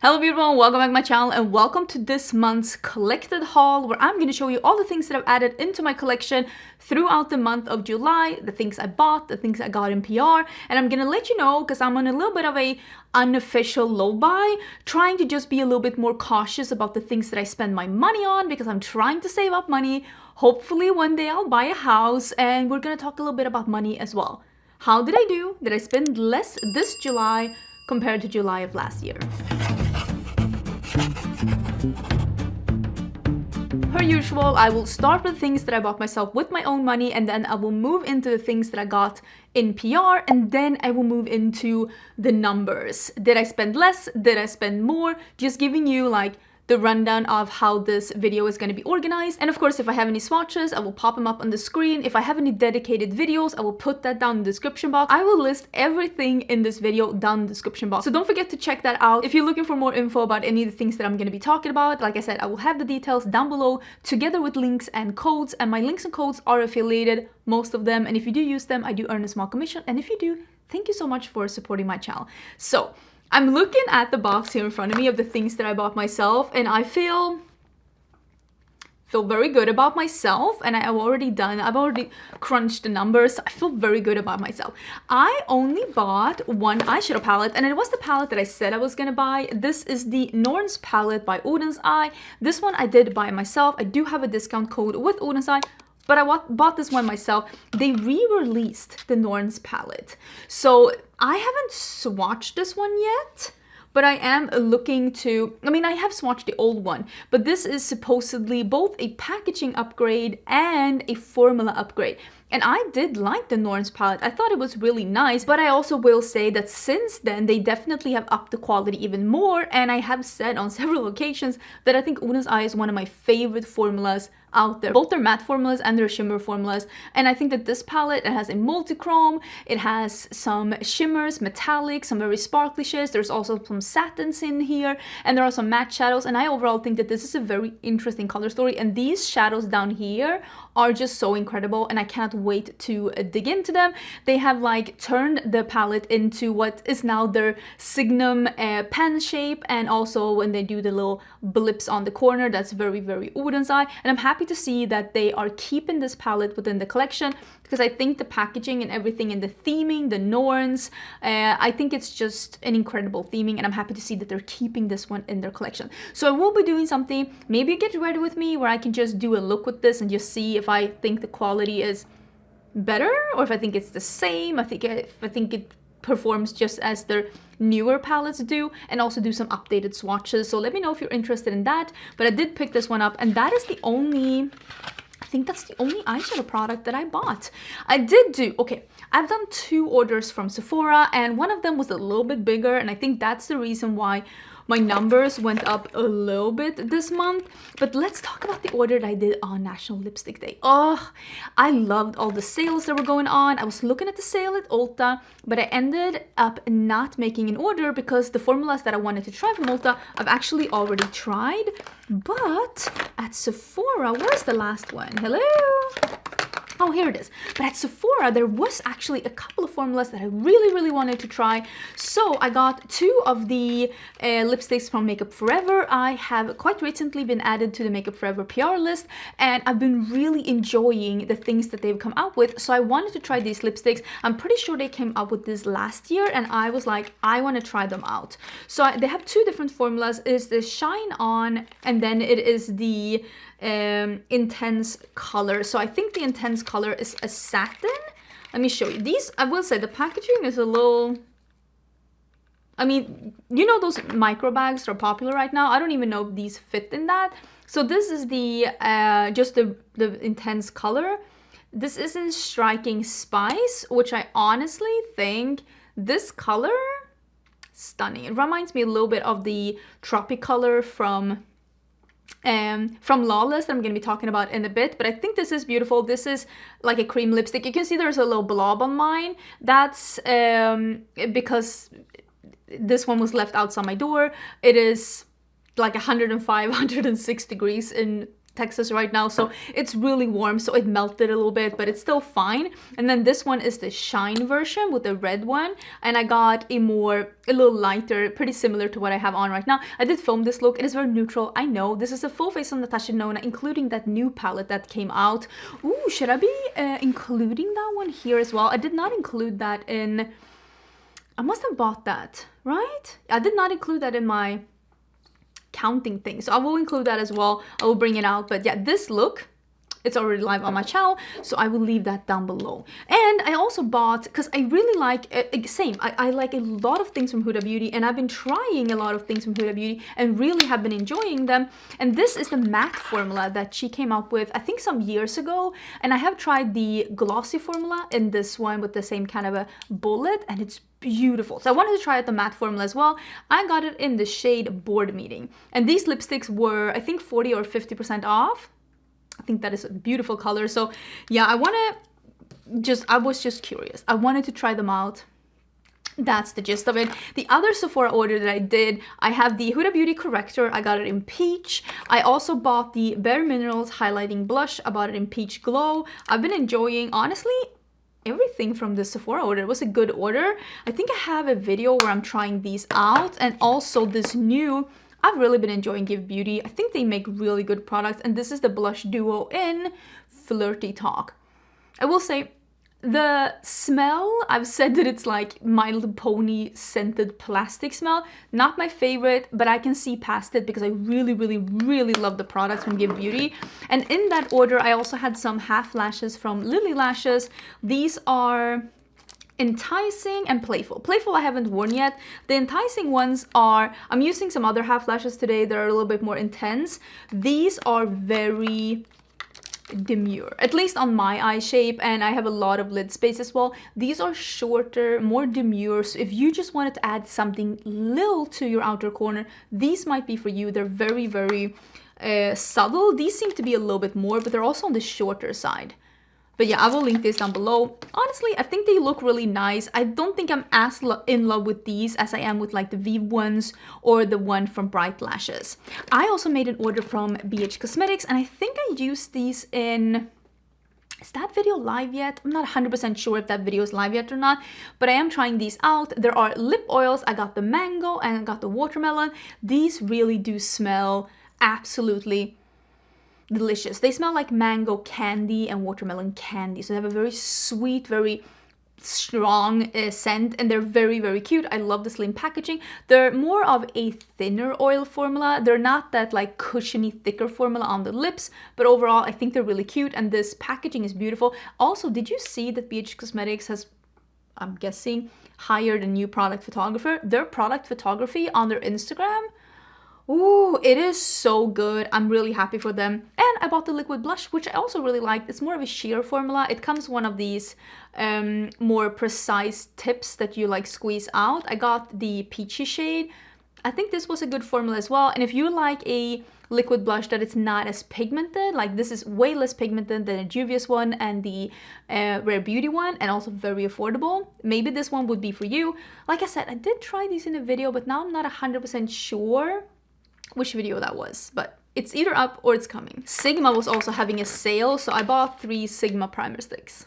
Hello everyone, welcome back to my channel and welcome to this month's collected haul where I'm going to show you all the things that I've added into my collection throughout the month of July, the things I bought, the things I got in PR, and I'm going to let you know because I'm on a little bit of a unofficial low buy, trying to just be a little bit more cautious about the things that I spend my money on because I'm trying to save up money. Hopefully one day I'll buy a house, and we're going to talk a little bit about money as well. How did I do? Did I spend less this July compared to July of last year? Per usual, I will start with things that I bought myself with my own money, and then I will move into the things that I got in PR, and then I will move into the numbers. Did I spend less? Did I spend more? Just giving you like the rundown of how this video is going to be organized. And of course, if I have any swatches, I will pop them up on the screen. If I have any dedicated videos, I will put that down in the description box. I will list everything in this video down in the description box. So don't forget to check that out. If you're looking for more info about any of the things that I'm going to be talking about, like I said, I will have the details down below together with links and codes. And my links and codes are affiliated, most of them. And if you do use them, I do earn a small commission. And if you do, thank you so much for supporting my channel. So I'm looking at the box here in front of me of the things that I bought myself, and I feel very good about myself, and I've already crunched the numbers. I feel very good about myself. I only bought one eyeshadow palette, and it was the palette that I said I was gonna buy. This is the Norns palette by Oden's Eye. This one I did buy myself. I do have a discount code with Oden's Eye, but I bought this one myself. They re-released the Norns palette, so I haven't swatched this one yet, but I am looking to, I have swatched the old one, but this is supposedly both a packaging upgrade and a formula upgrade. And I did like the Norns palette. I thought it was really nice, but I also will say that since then, they definitely have upped the quality even more. And I have said on several occasions that I think Oden's Eye is one of my favorite formulas out there, both their matte formulas and their shimmer formulas. And I think that this palette, it has a multi-chrome, it has some shimmers, metallics, some very sparkly shades. There's also some satins in here, and there are some matte shadows. And I overall think that this is a very interesting color story. And these shadows down here are just so incredible, and I cannot wait to dig into them. They have like turned the palette into what is now their signum pen shape, and also when they do the little blips on the corner, that's very, very Oden's Eye. And I'm happy to see that they are keeping this palette within the collection, because I think the packaging and everything and the theming, the Norns, I think it's just an incredible theming, and I'm happy to see that they're keeping this one in their collection. So I will be doing something, maybe get ready with me, where I can just do a look with this and just see if I think the quality is better or if I think it's the same. I think it performs just as their newer palettes do, and also do some updated swatches. So let me know if you're interested in that. But I did pick this one up, and that is the only, I think that's the only eyeshadow product that I bought. I've done 2 orders from Sephora, and one of them was a little bit bigger, and I think that's the reason why my numbers went up a little bit this month. But let's talk about the order that I did on National Lipstick Day. Oh, I loved all the sales that were going on. I was looking at the sale at Ulta, but I ended up not making an order because the formulas that I wanted to try from Ulta, I've actually already tried. But at Sephora, where's the last one? Hello? Oh, here it is. But at Sephora, there was actually a couple of formulas that I really, really wanted to try. So I got 2 of the lipsticks from Makeup Forever. I have quite recently been added to the Makeup Forever PR list, and I've been really enjoying the things that they've come out with. So I wanted to try these lipsticks. I'm pretty sure they came out with this last year, and I was like, I want to try them out. So they have 2 different formulas. It's the Shine On, and then it is the intense color. So I think the intense color is a satin. Let me show you these. I will say the packaging is a little, you know, those micro bags are popular right now. I don't even know if these fit in that. So this is the just the intense color. This is in Striking Spice, which I honestly think this color, stunning. It reminds me a little bit of the Tropic color from Lawless that I'm going to be talking about in a bit, but I think this is beautiful. This is like a cream lipstick. You can see there's a little blob on mine. That's because this one was left outside my door. It is like 105, 106 degrees in Texas right now, so it's really warm, so it melted a little bit, but it's still fine. And then this one is the shine version with the red one, and I got a little lighter, pretty similar to what I have on right now. I did film this look. It is very neutral, I know. This is a full face on Natasha Denona, including that new palette that came out. Ooh, should I be including that one here as well? I did not include that in, I must have bought that, right? I did not include that in my counting thing, so I will include that as well. I will bring it out. But yeah, this look, it's already live on my channel, so I will leave that down below. And I also bought, because I really like, I like a lot of things from Huda Beauty, and I've been trying a lot of things from Huda Beauty and really have been enjoying them. And this is the matte formula that she came up with, I think some years ago, and I have tried the glossy formula in this one with the same kind of a bullet, and it's beautiful. So I wanted to try out the matte formula as well. I got it in the shade Board Meeting, and these lipsticks were, I think, 40 or 50% off. I think that is a beautiful color. So yeah, I was just curious. I wanted to try them out. That's the gist of it. The other Sephora order that I did, I have the Huda Beauty corrector. I got it in peach. I also bought the Bare Minerals highlighting blush. I bought it in peach glow. I've been enjoying, honestly, everything from the Sephora order. It was a good order. I think I have a video where I'm trying these out, and also this new, I've really been enjoying Give Beauty. I think they make really good products, and this is the blush duo in Flirty Talk. I will say, the smell, I've said that it's like My Little Pony scented plastic smell. Not my favorite, but I can see past it because I really, really, really love the products from Give Beauty. And in that order, I also had some half lashes from Lily Lashes. These are Enticing and Playful. Playful I haven't worn yet. The enticing ones are, I'm using some other half lashes today that are a little bit more intense. These are very demure, at least on my eye shape, and I have a lot of lid space as well. These are shorter, more demure, so if you just wanted to add something little to your outer corner, these might be for you. They're very, very subtle. These seem to be a little bit more, but they're also on the shorter side. But yeah, I will link this down below. Honestly, I think they look really nice. I don't think I'm as in love with these as I am with like the Vive ones or the one from Bright Lashes. I also made an order from BH Cosmetics, and I think I used these in... Is that video live yet? I'm not 100% sure if that video is live yet or not, but I am trying these out. There are lip oils. I got the mango and I got the watermelon. These really do smell absolutely delicious. They smell like mango candy and watermelon candy, so they have a very sweet, very strong scent, and they're very, very cute. I love the slim packaging. They're more of a thinner oil formula. They're not that like cushiony, thicker formula on the lips, but overall I think they're really cute, and this packaging is beautiful. Also, did you see that BH Cosmetics has, I'm guessing, hired a new product photographer? Their product photography on their Instagram, ooh, it is so good. I'm really happy for them. And I bought the liquid blush, which I also really liked. It's more of a sheer formula. It comes one of these more precise tips that you like squeeze out. I got the peachy shade. I think this was a good formula as well. And if you like a liquid blush that it's not as pigmented, like this is way less pigmented than the Juvia's one and the Rare Beauty one, and also very affordable, maybe this one would be for you. Like I said, I did try these in a video, but now I'm not 100% sure which video that was, but it's either up or it's coming. Sigma was also having a sale, so I bought 3 Sigma primer sticks.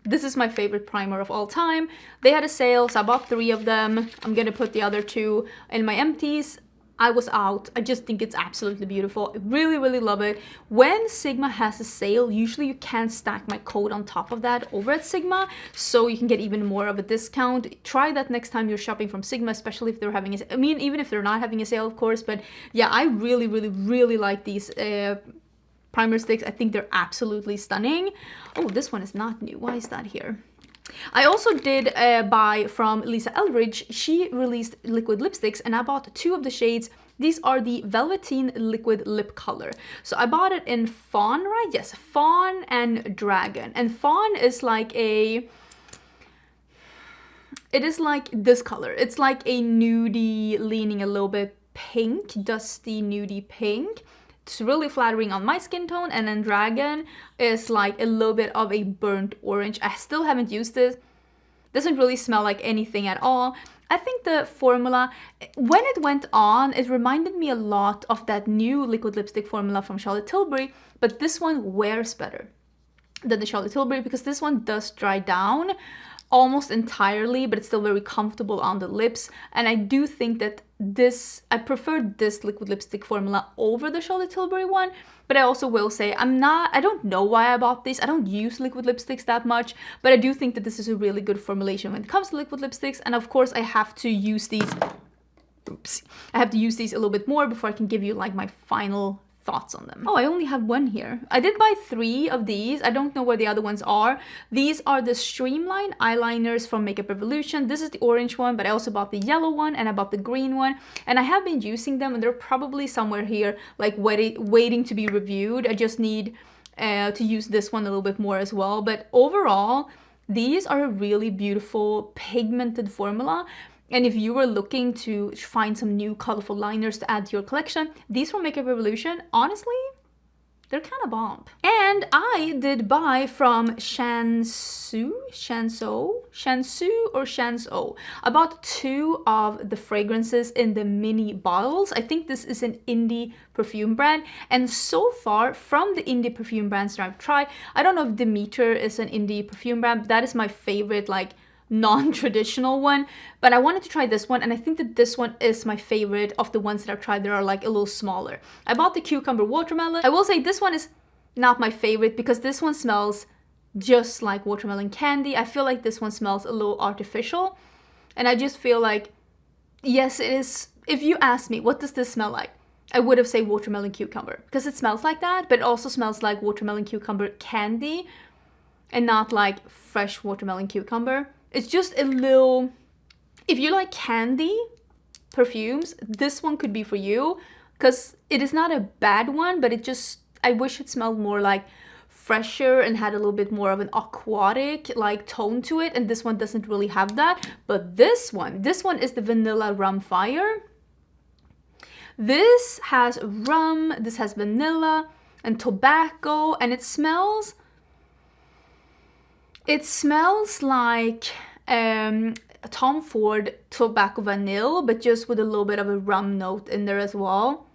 This is my favorite primer of all time. They had a sale, so I bought 3 of them. I'm gonna put the other 2 in my empties. I was out. I just think it's absolutely beautiful. I really, really love it. When Sigma has a sale, usually you can't stack my code on top of that over at Sigma, so you can get even more of a discount. Try that next time you're shopping from Sigma, especially if they're having a, I mean, even if they're not having a sale, of course, but yeah, I really, really, really like these primer sticks. I think they're absolutely stunning. Oh, this one is not new. Why is that here? I also did buy from Lisa Eldridge. She released liquid lipsticks, and I bought 2 of the shades. These are the Velveteen Liquid Lip Color. So I bought it in Fawn, right? Yes, Fawn and Dragon. And Fawn is like a... It is like this color. It's like a nudie, leaning a little bit pink, dusty nudie pink. It's really flattering on my skin tone. And then Dragon is like a little bit of a burnt orange. I still haven't used this. Doesn't really smell like anything at all. I think the formula, when it went on, it reminded me a lot of that new liquid lipstick formula from Charlotte Tilbury, but this one wears better than the Charlotte Tilbury because this one does dry down almost entirely, but it's still very comfortable on the lips. And I do think that I prefer this liquid lipstick formula over the Charlotte Tilbury one. But I also will say I don't know why I bought this. I don't use liquid lipsticks that much, but I do think that this is a really good formulation when it comes to liquid lipsticks. And of course I have to use these, I have to use these a little bit more before I can give you like my final thoughts on them. Oh, I only have one here. I did buy 3 of these. I don't know where the other ones are. These are the Streamline eyeliners from Makeup Revolution. This is the orange one, but I also bought the yellow one and I bought the green one. And I have been using them and they're probably somewhere here like waiting to be reviewed. I just need to use this one a little bit more as well. But overall, these are a really beautiful pigmented formula. And if you were looking to find some new colorful liners to add to your collection, these from Makeup Revolution, honestly, they're kind of bomb. And I did buy from Shansu. I bought 2 of the fragrances in the mini bottles. I think this is an indie perfume brand. And so far, from the indie perfume brands that I've tried, I don't know if Demeter is an indie perfume brand, but that is my favorite, like, non-traditional one, but I wanted to try this one and I think that this one is my favorite of the ones that I've tried that are like a little smaller. I bought the cucumber watermelon. I will say this one is not my favorite because this one smells just like watermelon candy. I feel like this one smells a little artificial and I just feel like, yes, it is. If you ask me what does this smell like, I would have said watermelon cucumber because it smells like that, but it also smells like watermelon cucumber candy and not like fresh watermelon cucumber. It's just a little, if you like candy perfumes, this one could be for you because it is not a bad one, but it just, I wish it smelled more like fresher and had a little bit more of an aquatic like tone to it. And this one doesn't really have that. But this one is the Vanilla Rum Fire. This has rum, this has vanilla and tobacco, and it smells like Tom Ford Tobacco Vanille, but just with a little bit of a rum note in there as well.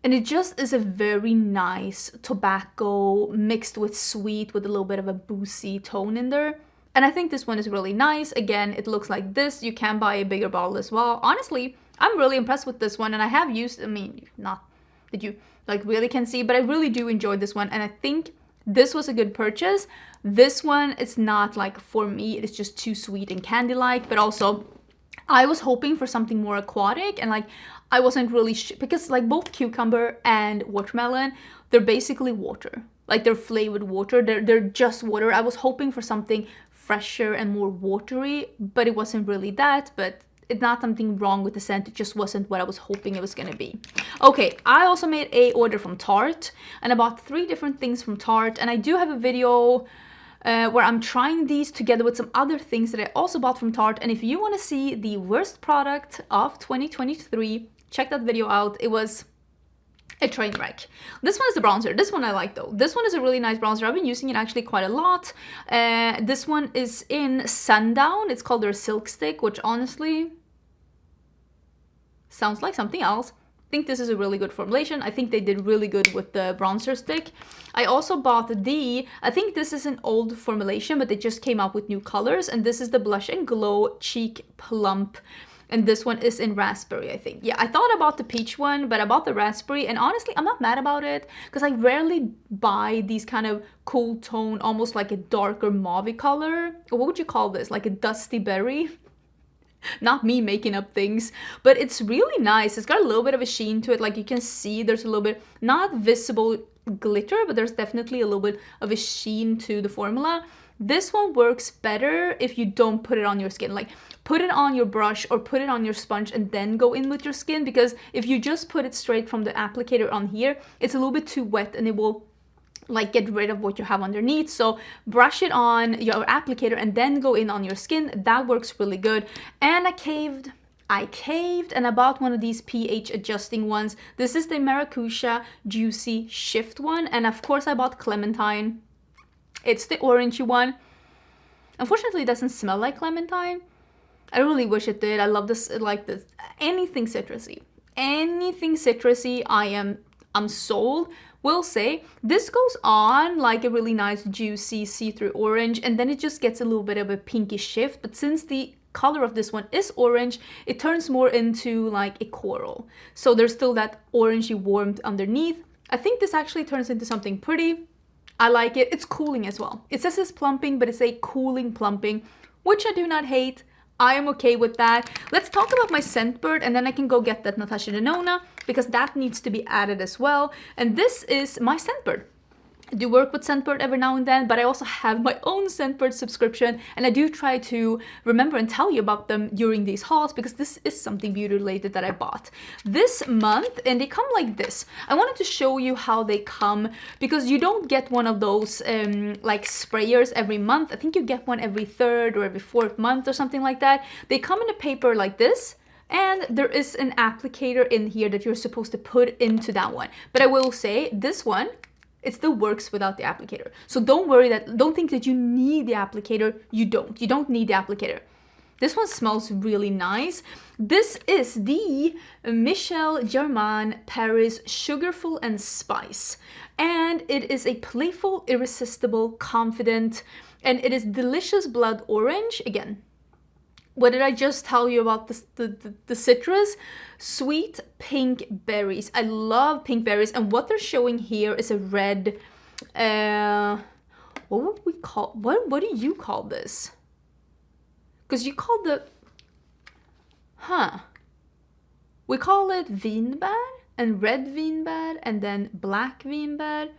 And it just is a very nice tobacco mixed with sweet with a little bit of a boozy tone in there. And I think this one is really nice. Again, it looks like this. You can buy a bigger bottle as well. Honestly, I'm really impressed with this one and I have used, I mean, not that you like really can see, but I really do enjoy this one and I think this was a good purchase. This one, it's not like for me, it's just too sweet and candy-like, but also I was hoping for something more aquatic and like I wasn't really because like both cucumber and watermelon, they're basically water. Like they're flavored water, they're just water. I was hoping for something fresher and more watery, but it wasn't really that, but it's not something wrong with the scent, it just wasn't what I was hoping it was gonna be. Okay, I also made a order from Tarte and I bought 3 different things from Tarte and I do have a video where I'm trying these together with some other things that I also bought from Tarte. And if you want to see the worst product of 2023, check that video out. It was a train wreck. This one is the bronzer. This one I like though. This one is a really nice bronzer. I've been using it actually quite a lot. This one is in Sundown. It's called their Silk Stick, which honestly sounds like something else. I think this is a really good formulation. I think they did really good with the bronzer stick. I also bought I think this is an old formulation, but they just came out with new colors. And this is the Blush and Glow Cheek Plump. And this one is in raspberry, I think. Yeah, I thought about the peach one, but I bought the raspberry. And honestly, I'm not mad about it because I rarely buy these kind of cool tone, almost like a darker mauve color. What would you call this? Like a dusty berry? Not me making up things, but it's really nice. It's got a little bit of a sheen to it. Like you can see there's a little bit, not visible glitter, but there's definitely a little bit of a sheen to the formula. This one works better if you don't put it on your skin. Like put it on your brush or put it on your sponge and then go in with your skin, because if you just put it straight from the applicator on here, it's a little bit too wet and it will like get rid of what you have underneath. So brush it on your applicator and then go in on your skin. That works really good. And I caved and I bought one of these pH adjusting ones. This is the Maracuja Juicy Shift one, and of course I bought Clementine. It's the orangey one. Unfortunately it doesn't smell like clementine, I really wish it did. I love this, like this, anything citrusy. Anything citrusy, I'm sold. Will say this goes on like a really nice juicy see-through orange, and then it just gets a little bit of a pinky shift, but since the color of this one is orange, it turns more into like a coral. So there's still that orangey warmth underneath. I think this actually turns into something pretty. I like it. It's cooling as well. It says it's plumping, but it's a cooling plumping, which I do not hate. I am okay with that. Let's talk about my Scentbird, and then I can go get that Natasha Denona, because that needs to be added as well. And this is my Scentbird. I do work with Scentbird every now and then, but I also have my own Scentbird subscription, and I do try to remember and tell you about them during these hauls, because this is something beauty related that I bought this month, and they come like this. I wanted to show you how they come, because you don't get one of those like sprayers every month. I think you get one every third or every fourth month or something like that. They come in a paper like this, and there is an applicator in here that you're supposed to put into that one. But I will say this one, it still works without the applicator. So don't worry, don't think that you need the applicator. You don't need the applicator. This one smells really nice. This is the Michel Germain Paris Sugarful and Spice. And it is a playful, irresistible, confident, and it is delicious blood orange. Again, what did I just tell you about the citrus? Sweet pink berries. I love pink berries, and what they're showing here is a red, what would we call, what do you call this? Because you call we call it vinbär, and red vinbär, and then black vinbär,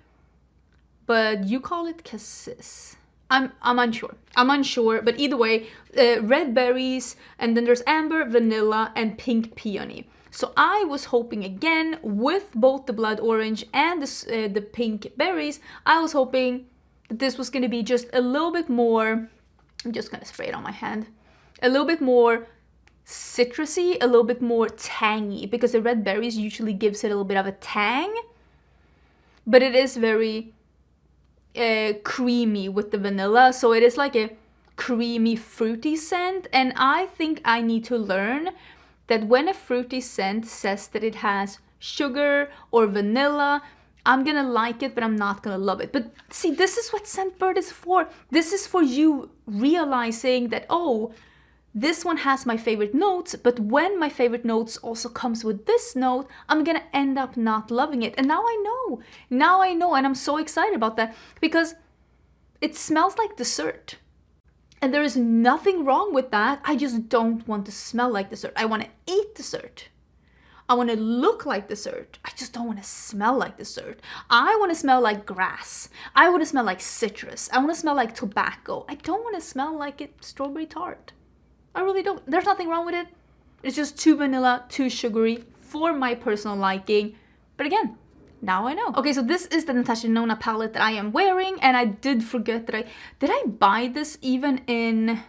but you call it cassis. I'm unsure, but either way, red berries, and then there's amber, vanilla, and pink peony. So I was hoping, again, with both the blood orange and the pink berries, I was hoping that this was going to be just a little bit more, I'm just going to spray it on my hand, a little bit more citrusy, a little bit more tangy, because the red berries usually gives it a little bit of a tang, but it is very creamy with the vanilla, so it is like a creamy fruity scent. And I think I need to learn that when a fruity scent says that it has sugar or vanilla, I'm gonna like it, but I'm not gonna love it. But see, this is what Scentbird is for. This is for you realizing that, oh, this one has my favorite notes, but when my favorite notes also comes with this note, I'm gonna end up not loving it. And now I know, and I'm so excited about that, because it smells like dessert. And there is nothing wrong with that. I just don't want to smell like dessert. I want to eat dessert. I want to look like dessert. I just don't want to smell like dessert. I want to smell like grass. I want to smell like citrus. I want to smell like tobacco. I don't want to smell like a strawberry tart. I really don't. There's nothing wrong with it. It's just too vanilla, too sugary for my personal liking. But again, now I know. Okay, so this is the Natasha Denona palette that I am wearing, and I did forget that did I buy this even in,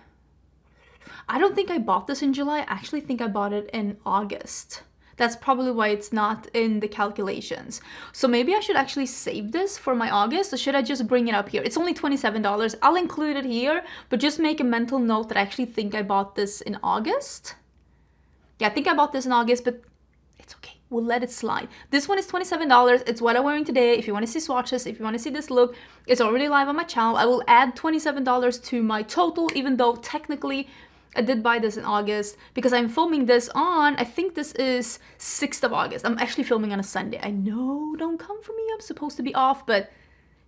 I don't think I bought this in July. I actually think I bought it in August. That's probably why it's not in the calculations. So maybe I should actually save this for my August, or should I just bring it up here? It's only $27. I'll include it here, but just make a mental note that I actually think I bought this in August. Yeah, I think I bought this in August, but it's okay. We'll let it slide. This one is $27. It's what I'm wearing today. If you want to see swatches, if you want to see this look, it's already live on my channel. I will add $27 to my total, even though technically I did buy this in August, because I'm filming this on, I think this is 6th of August. I'm actually filming on a Sunday. I know, don't come for me. I'm supposed to be off, but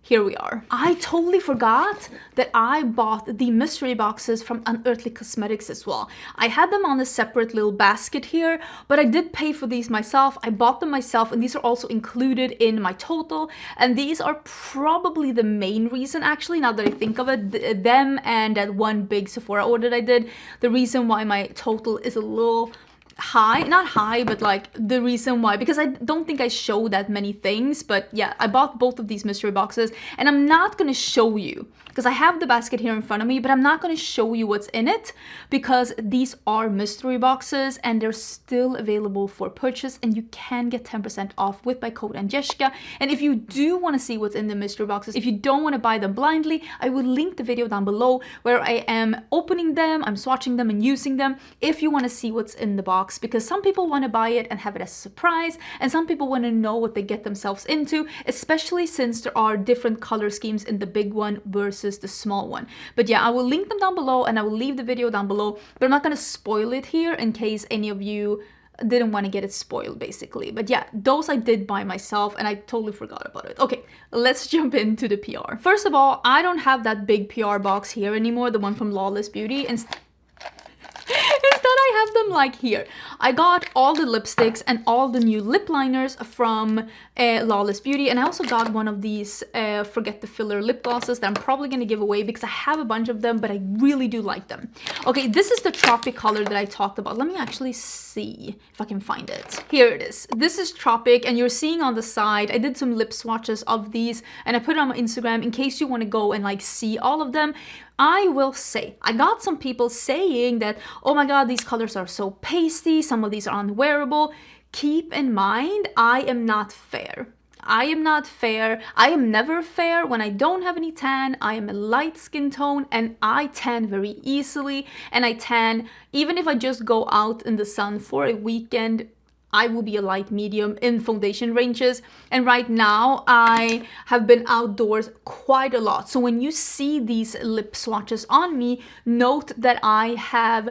here we are. I totally forgot that I bought the mystery boxes from Unearthly Cosmetics as well. I had them on a separate little basket here, but I did pay for these myself. I bought them myself, and these are also included in my total. And these are probably the main reason, actually, now that I think of it, them and that one big Sephora order I did, the reason why my total is a little high, not high, but like the reason why, because I don't think I show that many things. But yeah, I bought both of these mystery boxes, and I'm not gonna show you because I have the basket here in front of me, but I'm not gonna show you what's in it because these are mystery boxes and they're still available for purchase, and you can get 10% off with my code Angelica. And if you do want to see what's in the mystery boxes, if you don't want to buy them blindly, I will link the video down below where I am opening them, I'm swatching them and using them if you want to see what's in the box, because some people want to buy it and have it as a surprise, and some people want to know what they get themselves into, especially since there are different color schemes in the big one versus the small one. But yeah, I will link them down below and I will leave the video down below, but I'm not going to spoil it here in case any of you didn't want to get it spoiled basically. But yeah, those I did buy myself and I totally forgot about it. Okay, let's jump into the PR. First of all, I don't have that big PR box here anymore, the one from Lawless Beauty. Instead, I have them like here. I got all the lipsticks and all the new lip liners from Lawless Beauty, and I also got one of these Forget the Filler lip glosses that I'm probably going to give away because I have a bunch of them, but I really do like them. Okay, this is the Tropic color that I talked about. Let me actually see if I can find it. Here it is. This is Tropic, and you're seeing on the side, I did some lip swatches of these, and I put it on my Instagram in case you want to go and like see all of them. I will say, I got some people saying that, oh my god, these colors are so pasty, some of these are unwearable. Keep in mind, I am not fair. I am not fair. I am never fair when I don't have any tan. I am a light skin tone and I tan very easily. And I tan, even if I just go out in the sun for a weekend, I will be a light medium in foundation ranges. And right now I have been outdoors quite a lot. So when you see these lip swatches on me, note that I have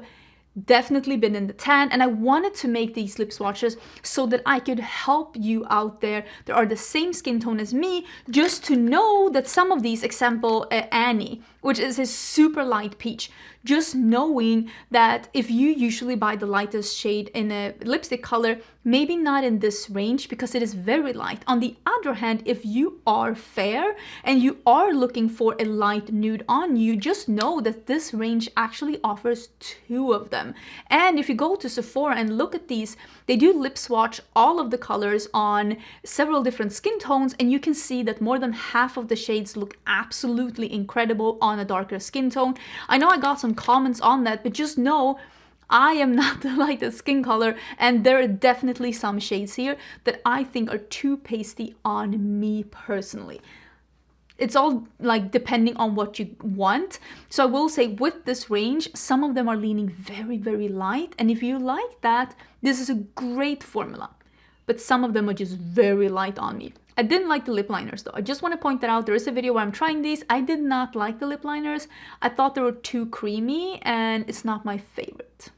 definitely been in the tan, and I wanted to make these lip swatches so that I could help you out there that are the same skin tone as me, just to know that some of these, example Annie, which is a super light peach, just knowing that if you usually buy the lightest shade in a lipstick color, maybe not in this range because it is very light. On the other hand, if you are fair and you are looking for a light nude on you, just know that this range actually offers two of them. And if you go to Sephora and look at these, they do lip swatch all of the colors on several different skin tones, and you can see that more than half of the shades look absolutely incredible on a darker skin tone. I know I got some comments on that, but just know I am not the lightest skin color, and there are definitely some shades here that I think are too pasty on me personally. It's all like depending on what you want. So I will say with this range, some of them are leaning very, very light. And if you like that, this is a great formula. But some of them are just very light on me. I didn't like the lip liners though. I just want to point that out. There is a video where I'm trying these. I did not like the lip liners. I thought they were too creamy and it's not my favorite.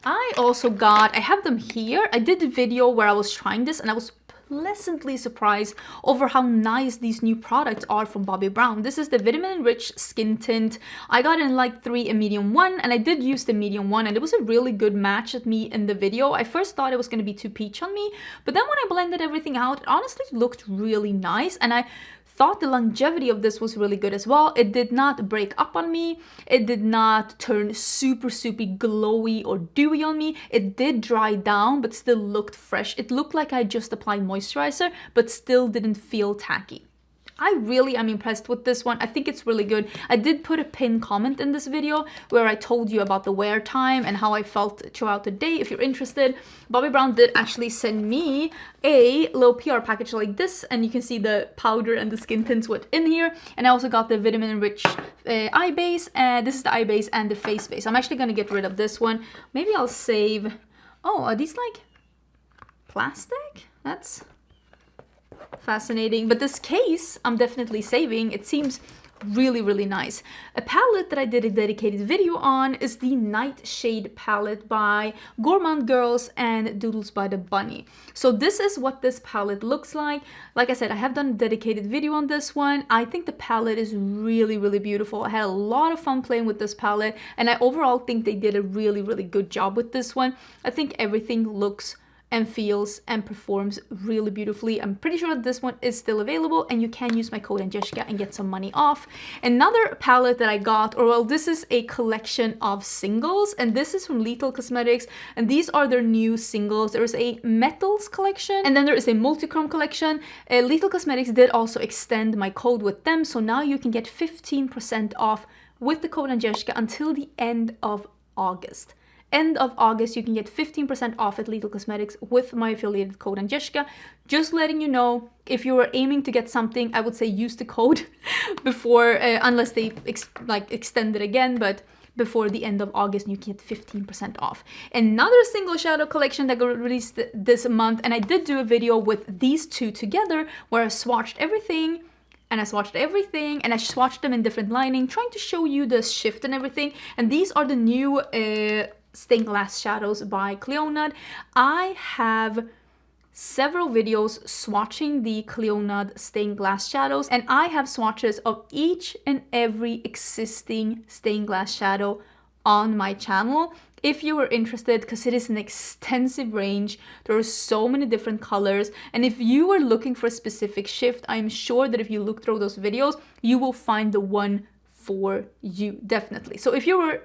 I also got, I have them here. I did a video where I was trying this and I was pleasantly surprised over how nice these new products are from Bobbi Brown. This is the Vitamin Rich Skin Tint. I got in like 3 a medium 1, and I did use the medium 1, and it was a really good match at me in the video. I first thought it was going to be too peach on me, but then when I blended everything out, it honestly looked really nice, and I thought the longevity of this was really good as well. It did not break up on me. It did not turn super glowy or dewy on me. It did dry down, but still looked fresh. It looked like I just applied moisturizer, but still didn't feel tacky. I really am impressed with this one. I think it's really good. I did put a pinned comment in this video where I told you about the wear time and how I felt throughout the day. If you're interested, Bobbi Brown did actually send me a little PR package like this, and you can see the powder and the skin tints within here. And I also got the Vitamin Rich eye base, and this is the eye base and the face base. I'm actually gonna get rid of this one. Maybe I'll save. Oh, are these like plastic? That's fascinating, but this case I'm definitely saving. It seems really nice. A palette that I did a dedicated video on is the Nightshade palette by Gourmande Girls and Doodles by the Bunny. So this is what this palette looks like. Like I said, I have done a dedicated video on this one. I think the palette is really beautiful. I had a lot of fun playing with this palette, and I overall think they did a really good job with this one. I think everything looks and feels and performs really beautifully. I'm pretty sure that this one is still available and you can use my code Angelica and get some money off. Another palette that I got, or well, this is a collection of singles, and this is from Lethal Cosmetics, and these are their new singles. There's a metals collection and then there is a multi-chrome collection. Lethal Cosmetics did also extend my code with them, so now you can get 15% off with the code Angelica until the end of August. End of August, you can get 15% off at Lethal Cosmetics with my affiliated code Angelica. Just letting you know, if you are aiming to get something, I would say use the code before, unless they extend it again, but before the end of August, you can get 15% off. Another single shadow collection that got released this month, and I did do a video with these two together where I swatched everything, and I swatched them in different lighting, trying to show you the shift and everything. And these are the new stained glass shadows by Cleonad. I have several videos swatching the Cleonad stained glass shadows, and I have swatches of each and every existing stained glass shadow on my channel if you are interested, because it is an extensive range. There are so many different colors, and if you are looking for a specific shift, I'm sure that if you look through those videos, you will find the one for you, definitely. So if you were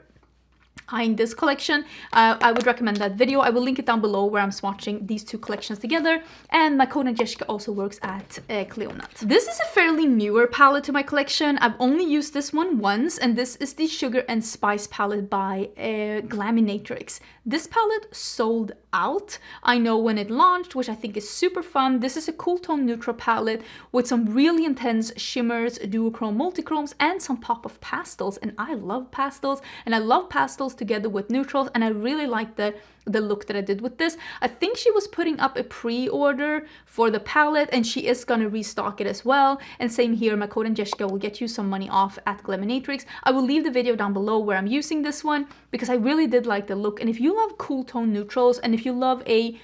eyeing this collection, I would recommend that video. I will link it down below where I'm swatching these two collections together, and my code Angelica also works at Cleonad. This is a fairly newer palette to my collection. I've only used this one once, and this is the Sugar and Spice palette by Glaminatrix. This palette sold out, I know, when it launched, which I think is super fun. This is a cool tone neutral palette with some really intense shimmers, duochrome, multichromes, and some pop of pastels, and I love pastels, and I love pastels together with neutrals, and I really like the look that I did with this. I think she was putting up a pre-order for the palette, and she is gonna restock it as well. And same here, my code Angelica will get you some money off at Glaminatrix. I will leave the video down below where I'm using this one because I really did like the look. And if you love cool tone neutrals, and if you love a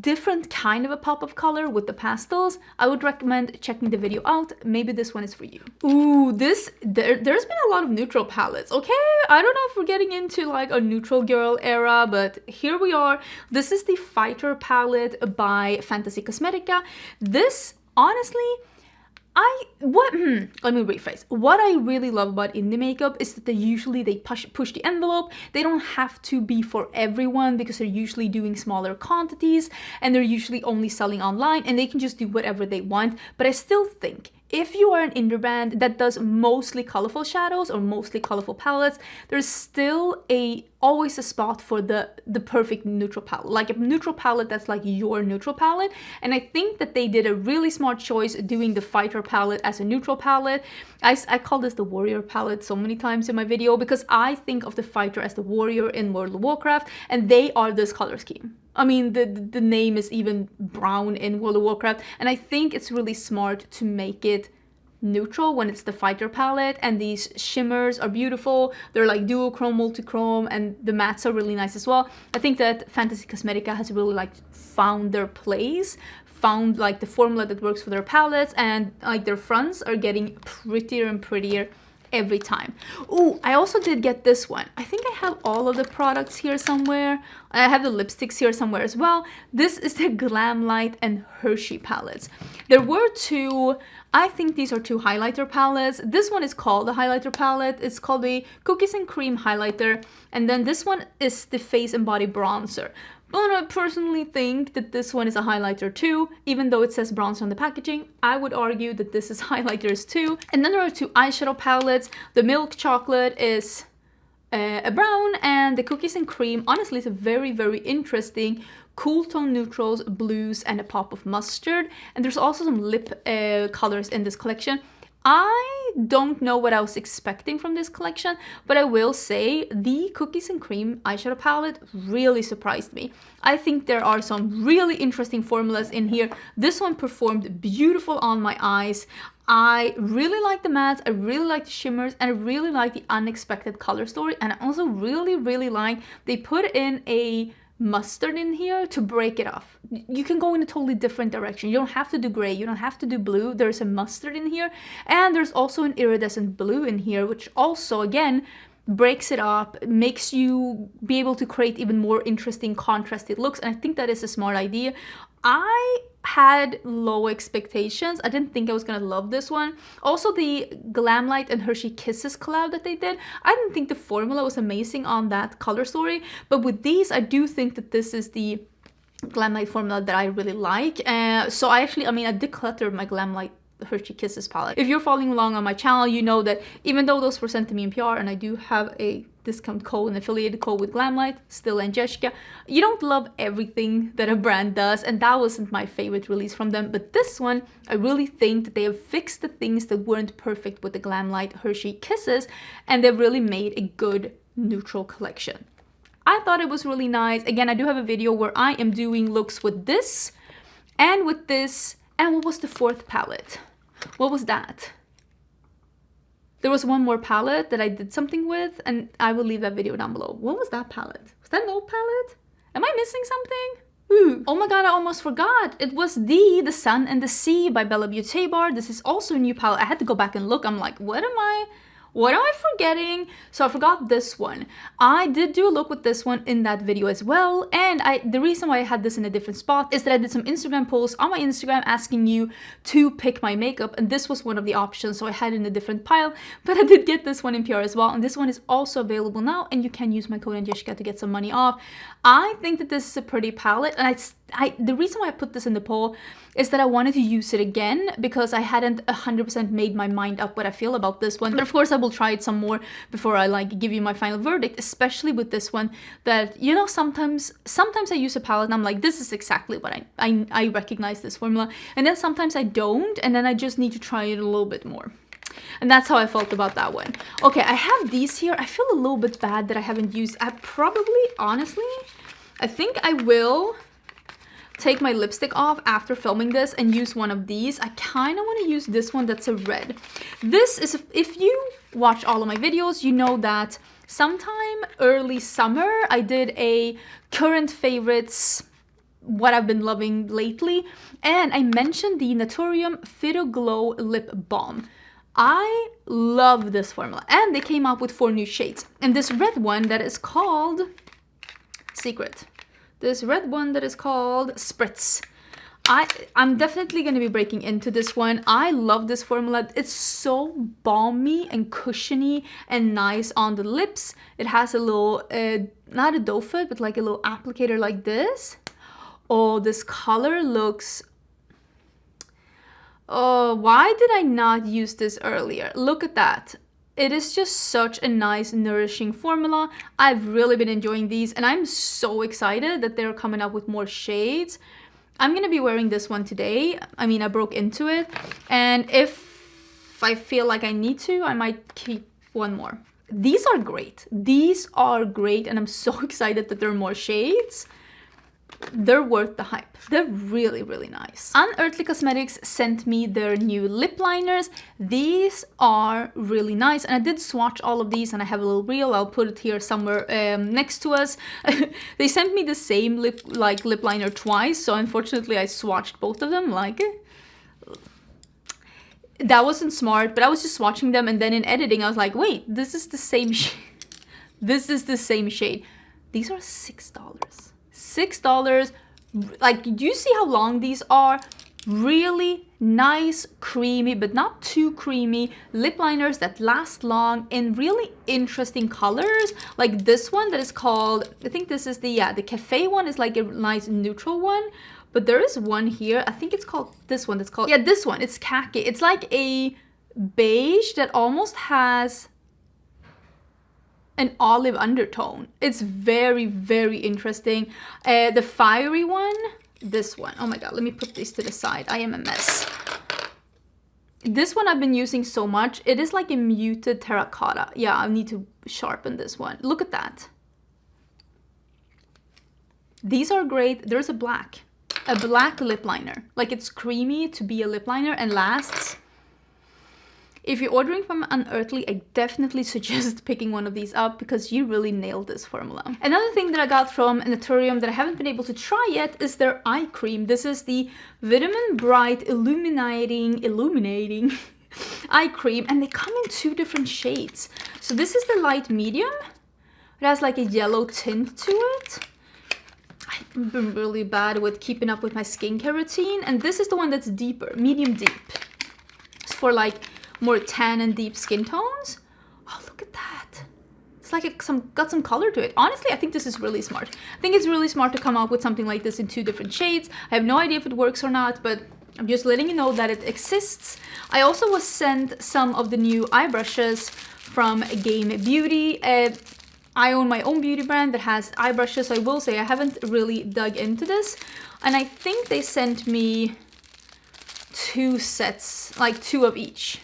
different kind of a pop of color with the pastels, I would recommend checking the video out. Maybe this one is for you. Ooh, there's been a lot of neutral palettes, okay? I don't know if we're getting into like a neutral girl era, but here we are. This is the Fighter palette by Fantasy Cosmetica. This, honestly, let me rephrase. What I really love about indie makeup is that they push the envelope. They don't have to be for everyone because they're usually doing smaller quantities and they're usually only selling online, and they can just do whatever they want. But I still think if you are an indie brand that does mostly colorful shadows or mostly colorful palettes, there's still always a spot for the perfect neutral palette, like a neutral palette that's like your neutral palette. And I think that they did a really smart choice doing the Fighter palette as a neutral palette. I call this the Warrior palette so many times in my video because I think of the Fighter as the Warrior in World of Warcraft, and they are this color scheme. I mean, the name is even brown in World of Warcraft, and I think it's really smart to make it neutral when it's the Fighter palette, and these shimmers are beautiful. They're like duochrome, multichrome, and the mattes are really nice as well. I think that Fantasy Cosmetica has really like found their place, found like the formula that works for their palettes, and like their fronts are getting prettier and prettier every time. Oh, I also did get this one. I think I have all of the products here somewhere. I have the lipsticks here somewhere as well. This is the Glam Light and Hershey palettes. There were two, I think these are two highlighter palettes. This one is called the highlighter palette. It's called the Cookies and Cream highlighter. And then this one is the Face and Body bronzer. But I personally think that this one is a highlighter too, even though it says bronzer on the packaging. I would argue that this is highlighters too. And then there are two eyeshadow palettes. The Milk Chocolate is a brown, and the Cookies and Cream, honestly, is a very, very interesting cool tone neutrals, blues, and a pop of mustard. And there's also some lip colors in this collection. I don't know what I was expecting from this collection, but I will say the Cookies and Cream eyeshadow palette really surprised me. I think there are some really interesting formulas in here. This one performed beautiful on my eyes. I really like the mattes, I really like the shimmers, and I really like the unexpected color story. And I also really, really like they put in a mustard in here to break it off. You can go in a totally different direction. You don't have to do gray, you don't have to do blue. There's a mustard in here, and there's also an iridescent blue in here, which also, again, breaks it up, makes you be able to create even more interesting contrasted looks, and I think that is a smart idea. I had low expectations. I didn't think I was gonna love this one. Also, the Glamlight and Hershey Kisses collab that they did, I didn't think the formula was amazing on that color story, but with these, I do think that this is the Glamlight formula that I really like. So I decluttered my Glamlight Hershey Kisses palette. If you're following along on my channel, you know that even though those were sent to me in PR and I do have a discount code, an affiliated code with Glamlight, still Angelica, you don't love everything that a brand does, and that wasn't my favorite release from them. But this one, I really think that they have fixed the things that weren't perfect with the Glamlight Hershey Kisses, and they've really made a good neutral collection. I thought it was really nice. Again, I do have a video where I am doing looks with this, and what was the fourth palette? What was that? There was one more palette that I did something with, and I will leave that video down below. What was that palette? Was that an old palette? Am I missing something? Ooh. Oh my god, I almost forgot. It was the Sun and the Sea by Bella Beauté bar. This is also a new palette. I had to go back and look. I'm like, what am I forgetting? So I forgot this one. I did do a look with this one in that video as well, and the reason why I had this in a different spot is that I did some Instagram posts on my Instagram asking you to pick my makeup, and this was one of the options, so I had it in a different pile, but I did get this one in PR as well, and this one is also available now, and you can use my code Angelica to get some money off. I think that this is a pretty palette, and the reason why I put this in the poll is that I wanted to use it again because I hadn't 100% made my mind up what I feel about this one. But of course I will try it some more before I give you my final verdict, especially with this one that, you know, sometimes I use a palette and I'm like, this is exactly what I recognize this formula, and then sometimes I don't, and then I just need to try it a little bit more. And that's how I felt about that one. Okay, I have these here. I feel a little bit bad that I haven't used. Honestly, I think I will take my lipstick off after filming this and use one of these. I kind of want to use this one that's a red. This is, if you watch all of my videos, you know that sometime early summer I did a current favorites, what I've been loving lately, and I mentioned the Naturium Phyto Glow Lip Balm. I love this formula, and they came out with 4 new shades, and this red one that is called Secret. This red one that is called Spritz. I'm definitely going to be breaking into this one. I love this formula. It's so balmy and cushiony and nice on the lips. It has a little, not a doe foot, but like a little applicator like this. Oh, this color looks... Oh, why did I not use this earlier? Look at that. It is just such a nice, nourishing formula. I've really been enjoying these, and I'm so excited that they're coming up with more shades. I'm gonna be wearing this one today. I mean, I broke into it, and if I feel like I need to, I might keep one more. These are great. These are great, and I'm so excited that there are more shades. They're worth the hype. They're really, really nice. Unearthly Cosmetics sent me their new lip liners. These are really nice, and I did swatch all of these, and I have a little reel. I'll put it here somewhere next to us. They sent me the same lip liner twice, so unfortunately I swatched both of them. That wasn't smart, but I was just swatching them, and then in editing I was like, wait, this is the same shade. This is the same shade. These are $6. $6. Do you see how long these are? Really nice, creamy, but not too creamy lip liners that last long in really interesting colors. Like this one that is called, I think this is the cafe one is like a nice neutral one. But there is one here, I think it's called this one, that's called, yeah, this one, it's khaki. It's like a beige that almost has an olive undertone. It's very, very interesting. The fiery one, this one. Oh my god, let me put this to the side. I am a mess. This one I've been using so much. It is like a muted terracotta. Yeah, I need to sharpen this one. Look at that. These are great. There's a black lip liner. Like, it's creamy to be a lip liner and lasts. If you're ordering from Unearthly, I definitely suggest picking one of these up because you really nailed this formula. Another thing that I got from Naturium that I haven't been able to try yet is their eye cream. This is the Vitamin Bright Illuminating eye cream, and they come in 2 different shades. So this is the light medium. It has like a yellow tint to it. I've been really bad with keeping up with my skincare routine, and this is the one that's deeper, medium deep. It's for like more tan and deep skin tones. Oh, look at that. It's like got some color to it. Honestly, I think this is really smart. I think it's really smart to come up with something like this in 2 different shades. I have no idea if it works or not, but I'm just letting you know that it exists. I also was sent some of the new eye brushes from Gourmande Beauty. I own my own beauty brand that has eye brushes. So I will say I haven't really dug into this. And I think they sent me 2 sets, like 2 of each.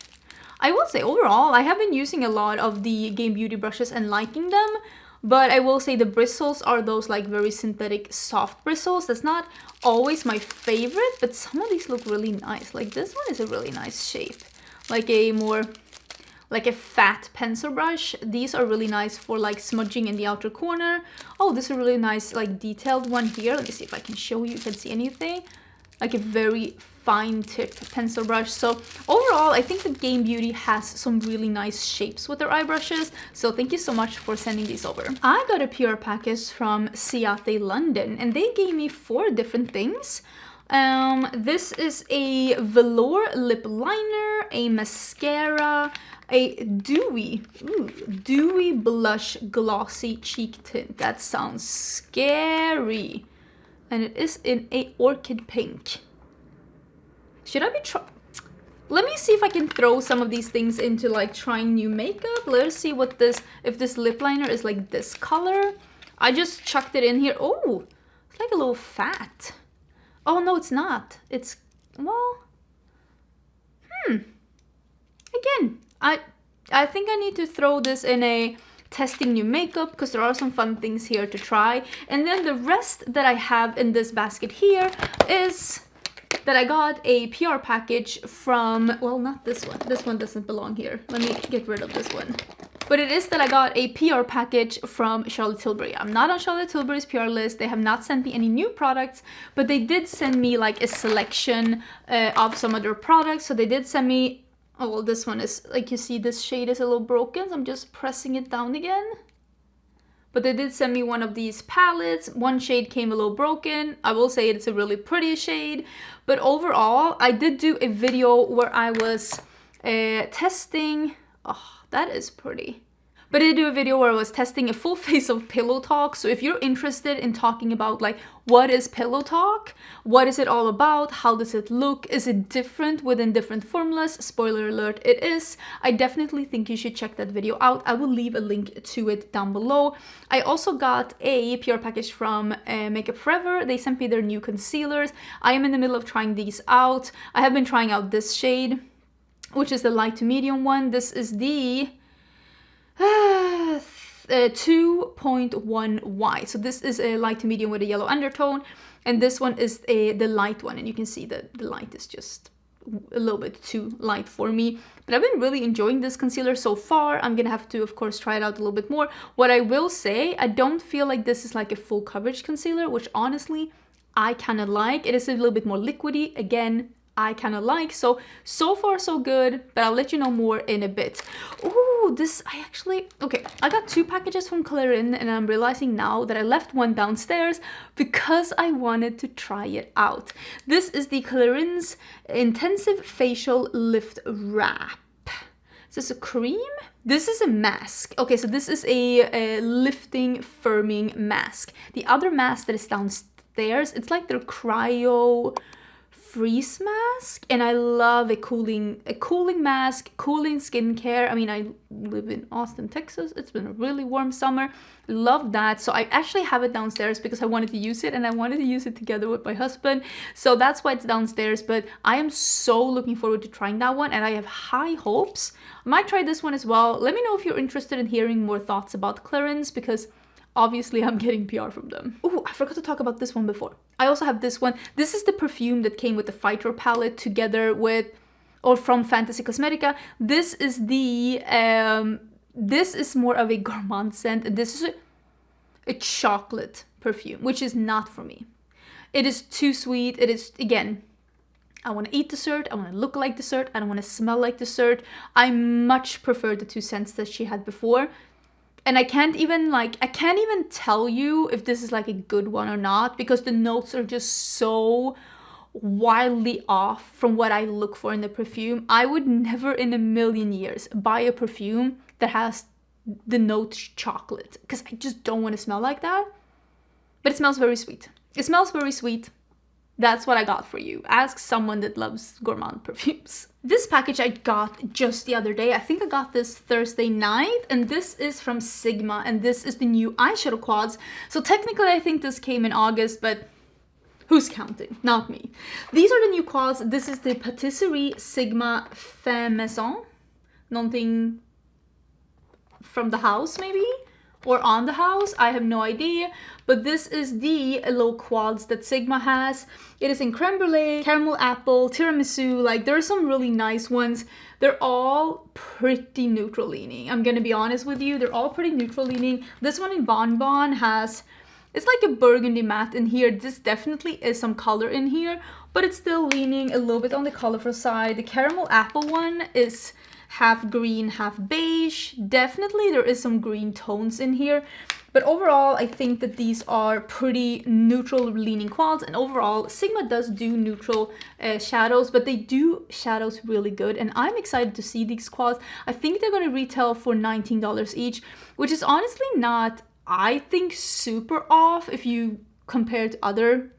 I will say overall, I have been using a lot of the Gourmande Beauty brushes and liking them. But I will say the bristles are those like very synthetic soft bristles. That's not always my favorite, but some of these look really nice. Like this one is a really nice shape. Like a fat pencil brush. These are really nice for like smudging in the outer corner. Oh, this is a really nice like detailed one here. Let me see if I can show you. You can see anything. Like a very fine tip pencil brush. So overall, I think that Gourmande Beauty has some really nice shapes with their eye brushes. So thank you so much for sending these over. I got a PR package from Ciate London, and they gave me 4 different things. This is a velour lip liner, a mascara, a dewy blush glossy cheek tint. That sounds scary. And it is in a orchid pink. Should I be Let me see if I can throw some of these things into like trying new makeup. Let's see what if this lip liner is like this color. I just chucked it in here. Oh, it's like a little fat. Oh no, it's not. It's, well, again, I think I need to throw this in a testing new makeup because there are some fun things here to try. And then the rest that I have in this basket here is that I got a PR package from, well, not this one. This one doesn't belong here. Let me get rid of this one. But it is that I got a PR package from Charlotte Tilbury. I'm not on Charlotte Tilbury's PR list. They have not sent me any new products, but they did send me like a selection of some of their products. So they did send me, oh, well, this one is, like you see, this shade is a little broken. So I'm just pressing it down again. But they did send me one of these palettes. One shade came a little broken. I will say it's a really pretty shade. But overall, I did do a video where I was testing. Oh, that is pretty. But I did do a video where I was testing a full face of Pillow Talk. So if you're interested in talking about like, what is Pillow Talk? What is it all about? How does it look? Is it different within different formulas? Spoiler alert, it is. I definitely think you should check that video out. I will leave a link to it down below. I also got a PR package from Makeup Forever. They sent me their new concealers. I am in the middle of trying these out. I have been trying out this shade, which is the light to medium one. This is the 2.1Y. So this is a light to medium with a yellow undertone, and this one is the light one, and you can see that the light is just a little bit too light for me. But I've been really enjoying this concealer so far. I'm gonna have to, of course, try it out a little bit more. What I will say, I don't feel like this is like a full coverage concealer, which honestly I kind of like. It is a little bit more liquidy. Again, I kind of like. So far so good, but I'll let you know more in a bit. Ooh, this, okay, I got 2 packages from Clarin, and I'm realizing now that I left one downstairs because I wanted to try it out. This is the Clarin's Intensive Facial Lift Wrap. Is this a cream? This is a mask. Okay, so this is a lifting, firming mask. The other mask that is downstairs, it's like their cryo freeze mask, and I love a cooling mask, cooling skincare. I mean, I live in Austin, Texas. It's been a really warm summer. Love that. So I actually have it downstairs because I wanted to use it, and I wanted to use it together with my husband. So that's why it's downstairs, but I am so looking forward to trying that one, and I have high hopes. I might try this one as well. Let me know if you're interested in hearing more thoughts about Clarins, because obviously I'm getting PR from them. Oh, I forgot to talk about this one before. I also have this one. This is the perfume that came with the Fighter palette together with, or from Fantasy Cosmetica. This is the, this is more of a gourmand scent. This is a chocolate perfume, which is not for me. It is too sweet. It is, again, I want to eat dessert, I want to look like dessert, I don't want to smell like dessert. I much prefer the 2 scents that she had before. And I can't even tell you if this is like a good one or not, because the notes are just so wildly off from what I look for in the perfume. I would never in a million years buy a perfume that has the note chocolate, because I just don't want to smell like that. But it smells very sweet. It smells very sweet. That's what I got for you. Ask someone that loves gourmand perfumes. This package I got just the other day. I think I got this Thursday night, and this is from Sigma, and this is the new eyeshadow quads. So technically I think this came in August, but who's counting? Not me. These are the new quads. This is the Patisserie Sigma Fin Maison. Nothing from the house maybe? Or on the house, I have no idea. But this is the low quads that Sigma has. It is in creme brulee, caramel apple, tiramisu. Like, there are some really nice ones. They're all pretty neutral leaning. I'm gonna be honest with you, they're all pretty neutral leaning. This one in Bonbon has, it's like a burgundy matte in here. This definitely is some color in here, but it's still leaning a little bit on the colorful side. The caramel apple one is half green, half beige. Definitely there is some green tones in here. But overall, I think that these are pretty neutral leaning quads. And overall, Sigma does do neutral shadows, but they do shadows really good. And I'm excited to see these quads. I think they're going to retail for $19 each, which is honestly not, I think, super off if you compare to other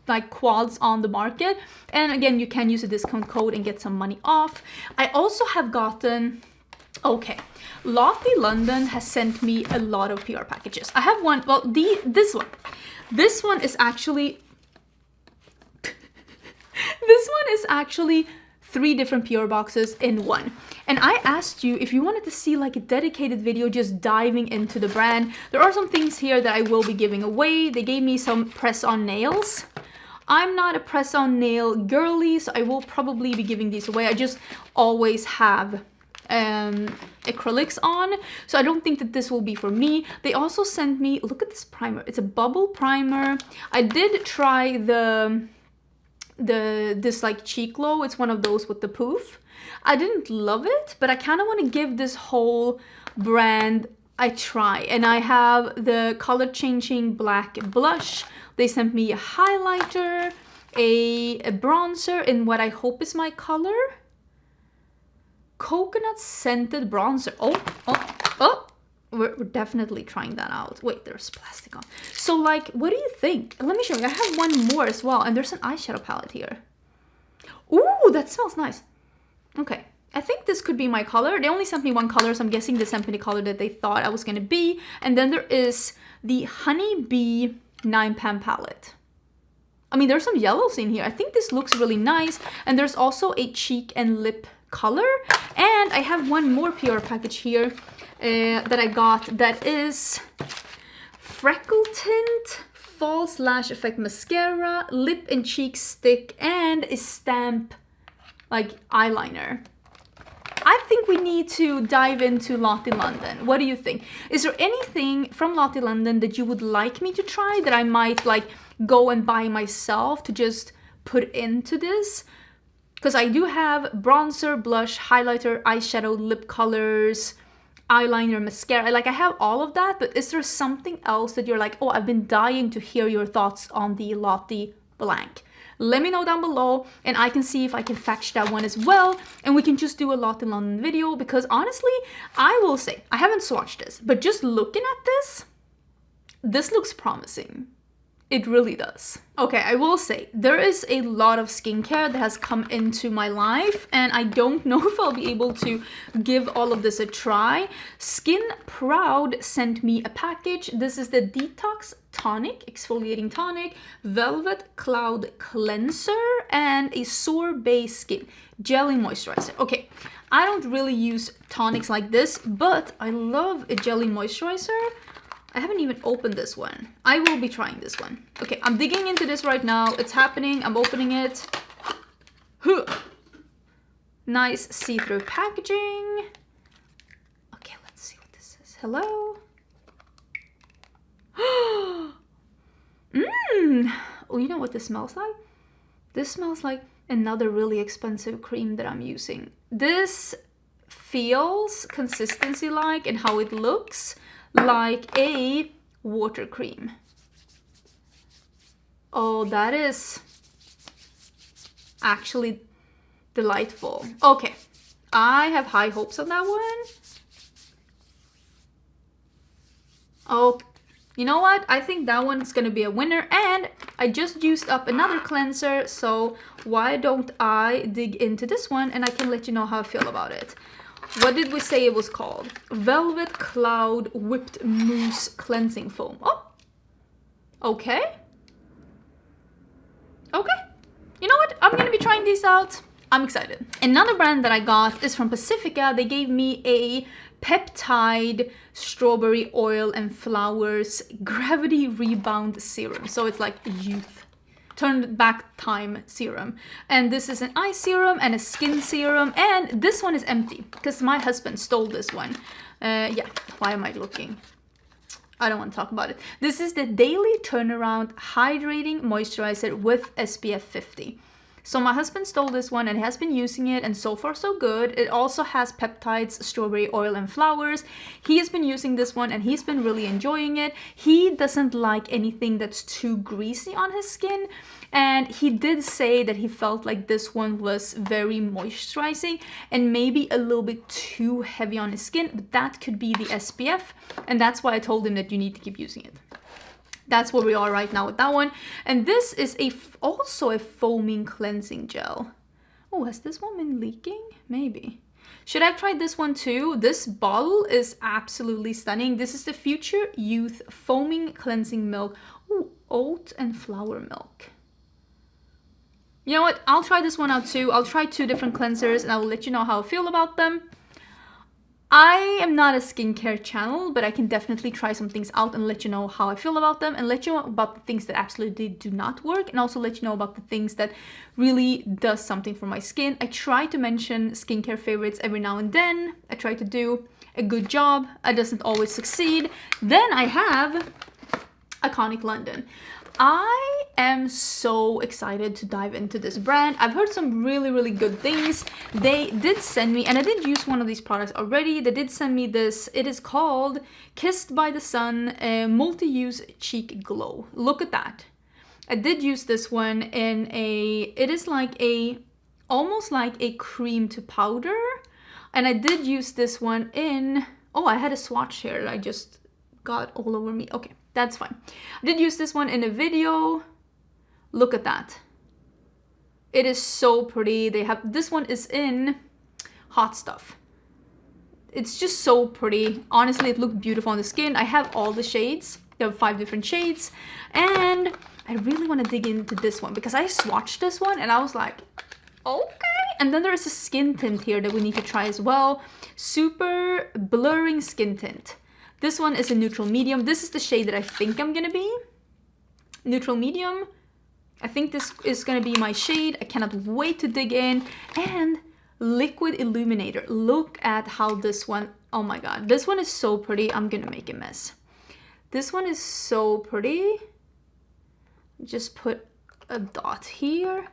like quads on the market. And again, you can use a discount code and get some money off. I also have gotten, okay, Lottie London has sent me a lot of PR packages. I have one, well, this one is actually this one is actually 3 different PR boxes in one. And I asked you if you wanted to see like a dedicated video just diving into the brand. There are some things here that I will be giving away. They gave me some press-on nails. I'm not a press-on nail girly, so I will probably be giving these away. I just always have acrylics on, so I don't think that this will be for me. They also sent me, look at this primer. It's a bubble primer. I did try this like cheek glow. It's one of those with the poof. I didn't love it, but I kind of want to give this whole brand a try. And I have the color changing black blush. They sent me a highlighter, a bronzer in what I hope is my color. Coconut scented bronzer. Oh. We're definitely trying that out. Wait, there's plastic on. So like, what do you think? Let me show you. I have one more as well. And there's an eyeshadow palette here. Ooh, that smells nice. Okay. I think this could be my color. They only sent me one color, so I'm guessing they sent me the color that they thought I was going to be. And then there is the Honey Bee 9-pan palette. I mean, there's some yellows in here. I think this looks really nice. And there's also a cheek and lip color. And I have one more PR package here that I got that is Freckle Tint, False Lash Effect Mascara, Lip and Cheek Stick, and a stamp like eyeliner. I think we need to dive into Lottie London. What do you think? Is there anything from Lottie London that you would like me to try that I might like go and buy myself to just put into this? Because I do have bronzer, blush, highlighter, eyeshadow, lip colors, eyeliner, mascara. Like I have all of that, but is there something else that you're like, oh, I've been dying to hear your thoughts on the Lottie blank? Let me know down below and I can see if I can fetch that one as well. And we can just do a Lottie London video because honestly, I will say, I haven't swatched this, but just looking at this looks promising. It really does. Okay, I will say, there is a lot of skincare that has come into my life and I don't know if I'll be able to give all of this a try. Skin Proud sent me a package. This is the Detox Tonic, Exfoliating Tonic, Velvet Cloud Cleanser, and a Sorbet Skin Jelly Moisturizer. Okay, I don't really use tonics like this, but I love a jelly moisturizer. I haven't even opened this one. I will be trying this one. Okay, I'm digging into this right now. It's happening. I'm opening it. Huh. Nice see-through packaging. Okay, let's see what this is. Hello? Oh, you know what this smells like? This smells like Another really expensive cream that I'm using. This feels consistency-like and how it looks like a water cream. Oh, that is actually delightful. Okay, I have high hopes on that one. Oh, you know what? I think that one's gonna be a winner, and I just used up another cleanser, so why don't I dig into this one and I can let you know how I feel about it. What did we say it was called? Velvet Cloud Whipped Mousse Cleansing Foam. Oh, okay. Okay. You know what? I'm gonna be trying these out. I'm excited. Another brand that I got is from Pacifica. They gave me a peptide strawberry oil and flowers gravity rebound serum. So it's like youth turned back time serum. And this is an eye serum and a skin serum. And this one is empty because my husband stole this one. Yeah, why am I looking? I don't want to talk about it. This is the Daily Turnaround Hydrating Moisturizer with SPF 50. So my husband stole this one and has been using it, and so far so good. It also has peptides, strawberry oil, and flowers. He has been using this one and he's been really enjoying it. He doesn't like anything that's too greasy on his skin, and he did say that he felt like this one was very moisturizing and maybe a little bit too heavy on his skin, but that could be the SPF, and that's why I told him that you need to keep using it. That's where we are right now with that one. And this is also a foaming cleansing gel. Oh, has this one been leaking? Maybe. Should I try this one too? This bottle is absolutely stunning. This is the Future Youth Foaming Cleansing Milk. Ooh, oat and flower milk. You know what? I'll try this one out too. I'll try 2 different cleansers and I will let you know how I feel about them. I am not a skincare channel, but I can definitely try some things out and let you know how I feel about them, and let you know about the things that absolutely do not work, and also let you know about the things that really does something for my skin. I try to mention skincare favorites every now and then. I try to do a good job. It doesn't always succeed. Then I have Iconic London. I am so excited to dive into this brand. I've heard some really good things. They did send me, and I did use one of these products already. They did send me this. It is called Kissed by the Sun Multi-Use Cheek Glow. Look at that. I did use this one in it is like almost like a cream to powder. And I did use this one in, oh, I had a swatch here that I just got all over me. Okay. That's fine. I did use this one in a video. Look at that. It is so pretty. This one is in Hot Stuff. It's just so pretty. Honestly, it looked beautiful on the skin. I have all the shades. There are 5 different shades. And I really want to dig into this one because I swatched this one and I was like, okay. And then there is a skin tint here that we need to try as well. Super blurring skin tint. This one is a neutral medium. This is the shade that I think I'm gonna be. Neutral medium. I think this is gonna be my shade. I cannot wait to dig in. And liquid illuminator. Look at how this one, oh my god. This one is so pretty. I'm gonna make a mess. This one is so pretty. Just put a dot here.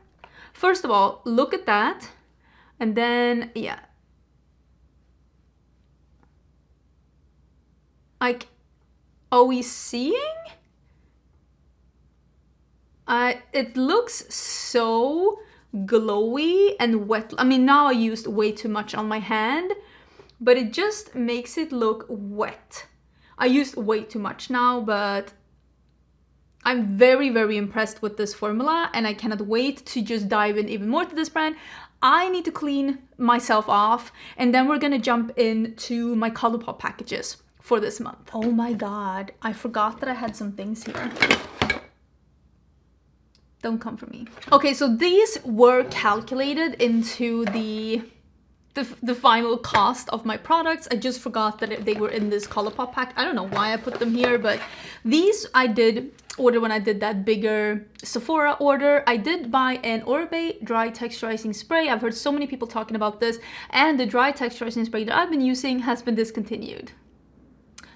First of all, look at that. And then, yeah. Like, are we seeing? It looks so glowy and wet. I mean, now I used way too much on my hand, but it just makes it look wet. I used way too much now, but I'm very impressed with this formula, and I cannot wait to just dive in even more to this brand. I need to clean myself off, and then we're gonna jump into my ColourPop packages for this month. Oh my god, I forgot that I had some things here. Don't come for me. Okay, so these were calculated into the final cost of my products. I just forgot that they were in this ColourPop pack. I don't know why I put them here, but these I did order when I did that bigger Sephora order. I did buy an Oribe dry texturizing spray. I've heard so many people talking about this, and the dry texturizing spray that I've been using has been discontinued.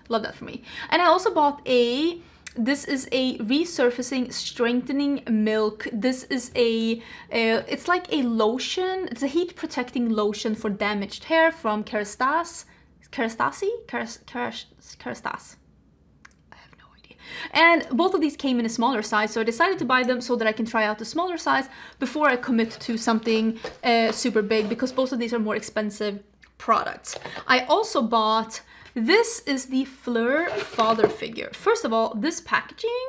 Love that for me. And I also bought a This is a resurfacing strengthening milk. This is a it's like a lotion. It's a heat protecting lotion for damaged hair from Kerastase. And both of these came in a smaller size, so I decided to buy them so that I can try out the smaller size before I commit to something super big, because both of these are more expensive products. I also bought, this is the Fleur Father figure. First of all, this packaging,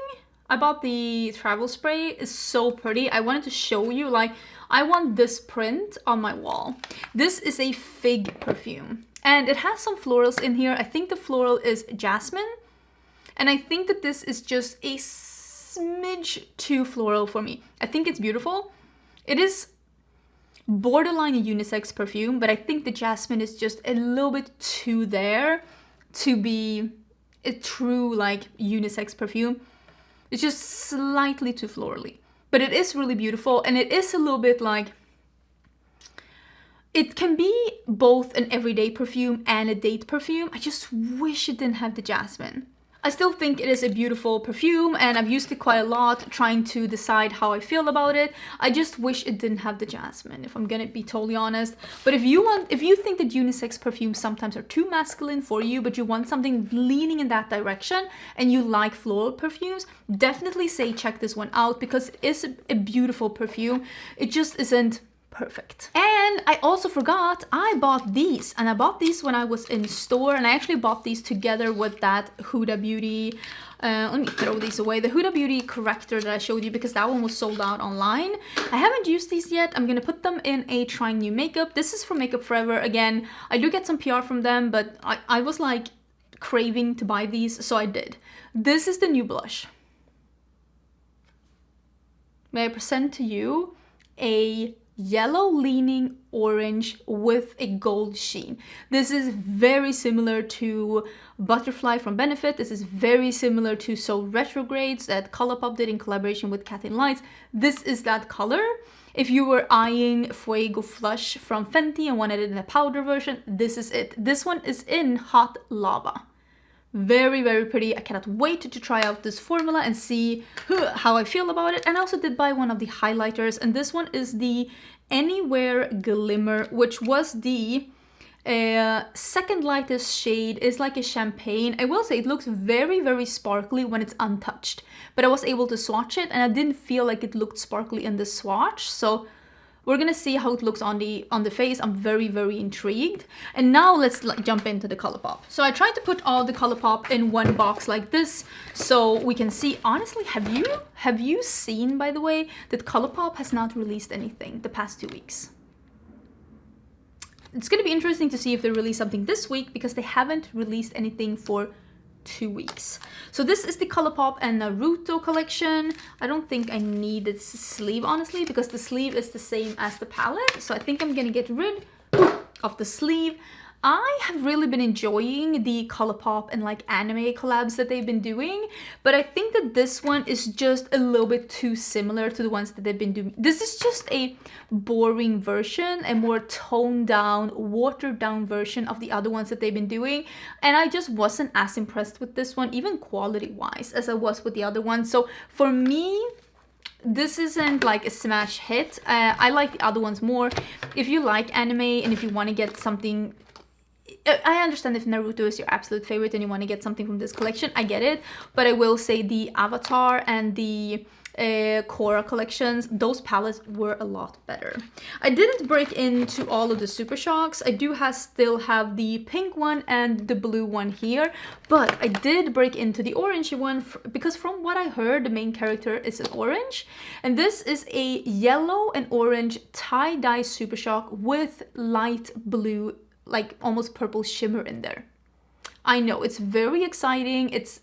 I bought the travel spray, is so pretty. I wanted to show you, like, I want this print on my wall. This is a fig perfume, and it has some florals in here. I think the floral is jasmine. And I think that this is just a smidge too floral for me. I think it's beautiful. It is borderline a unisex perfume, but I think the jasmine is just a little bit too there to be a true like unisex perfume. It's just slightly too florally. But it is really beautiful, and it is a little bit like, it can be both an everyday perfume and a date perfume. I just wish it didn't have the jasmine. I still think it is a beautiful perfume, and I've used it quite a lot trying to decide how I feel about it. I just wish it didn't have the jasmine, if I'm gonna be totally honest. But if you think that unisex perfumes sometimes are too masculine for you, but you want something leaning in that direction and you like floral perfumes, definitely say check this one out, because it is a beautiful perfume. It just isn't perfect. And I also forgot, I bought these, and I bought these when I was in store, and I actually bought these together with that Huda Beauty, let me throw these away, the Huda Beauty corrector that I showed you, because that one was sold out online. I haven't used these yet. I'm gonna put them in a trying new makeup. This is from Makeup Forever. Again, I do get some PR from them, but I was like craving to buy these, so I did. This is the new blush. May I present to you a yellow leaning orange with a gold sheen. This is very similar to Butterfly from Benefit. This is very similar to So Retrogrades that Colourpop did in collaboration with Kathleen Lights. This is that color. If you were eyeing Fuego Flush from Fenty and wanted it in a powder version, this is it. This one is in Hot Lava. Very, very pretty. I cannot wait to try out this formula and see how I feel about it. And I also did buy one of the highlighters, and this one is the Anywhere Glimmer, which was the second lightest shade. Is like a champagne. I will say it looks very, very sparkly when it's untouched, but I was able to swatch it and I didn't feel like it looked sparkly in the swatch. So we're gonna see how it looks on the face. I'm very, very intrigued. And now let's jump into the Colourpop. So I tried to put all the Colourpop in one box like this, so we can see. Honestly, have you seen, by the way, that Colourpop has not released anything the past 2 weeks? It's gonna be interesting to see if they release something this week, because they haven't released anything for 2 weeks. So this is the Colourpop and Naruto collection. I don't think I need this sleeve, honestly, because the sleeve is the same as the palette. So I think I'm gonna get rid of the sleeve. I have really been enjoying the Colourpop and like anime collabs that they've been doing, but I think that this one is just a little bit too similar to the ones that they've been doing. This is just a boring version, a more toned down, watered down version of the other ones that they've been doing, and I just wasn't as impressed with this one, even quality wise, as I was with the other one. So for me, this isn't like a smash hit. I like the other ones more. If you like anime and if you want to get something, I understand if Naruto is your absolute favorite and you want to get something from this collection, I get it. But I will say the Avatar and the Korra collections, those palettes were a lot better. I didn't break into all of the Super Shocks. I do still have the pink one and the blue one here, but I did break into the orange one because from what I heard, the main character is an orange, and this is a yellow and orange tie-dye Super Shock with light blue, like almost purple shimmer in there. I know, it's very exciting. It's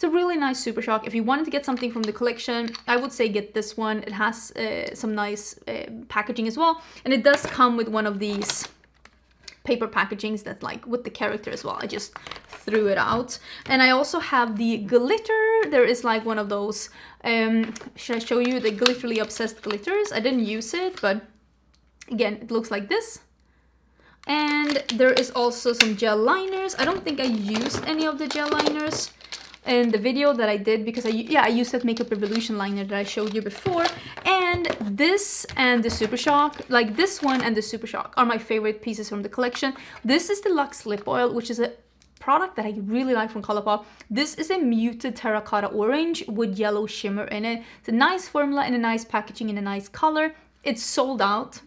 a really nice Super Shock. If you wanted to get something from the collection, I would say get this one. It has some nice packaging as well, and it does come with one of these paper packagings that's like with the character as well. I just threw it out. And I also have the glitter. There is like one of those, should I show you the glitterly obsessed glitters? I didn't use it, but again, it looks like this. And there is also some gel liners. I don't think I used any of the gel liners. in the video that I did, because I used that Makeup Revolution liner that I showed you before. And this and the Super Shock, like this one and the Super Shock, are my favorite pieces from the collection. This is the Luxe Lip Oil, which is a product that I really like from Colourpop. This is a muted terracotta orange with yellow shimmer in it. It's a nice formula and a nice packaging and a nice color. It's sold out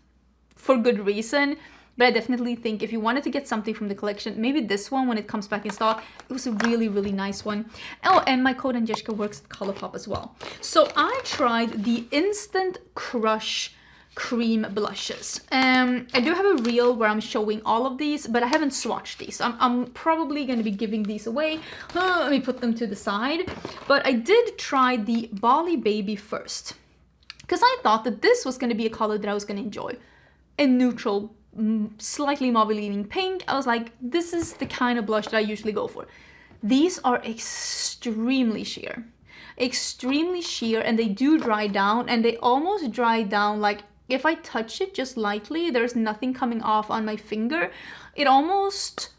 for good reason. But I definitely think if you wanted to get something from the collection, maybe this one when it comes back in stock. It was a really, really nice one. Oh, and my code Angelica works at Colourpop as well. So I tried the Instant Crush cream blushes. I do have a reel where I'm showing all of these, but I haven't swatched these. I'm probably going to be giving these away. Let me put them to the side. But I did try the Bali Baby first, because I thought that this was going to be a color that I was going to enjoy. A neutral, slightly mauve leaning pink. I was like, this is the kind of blush that I usually go for. These are extremely sheer, and they do dry down, and they almost dry down like if I touch it just lightly, there's nothing coming off on my finger. It almost,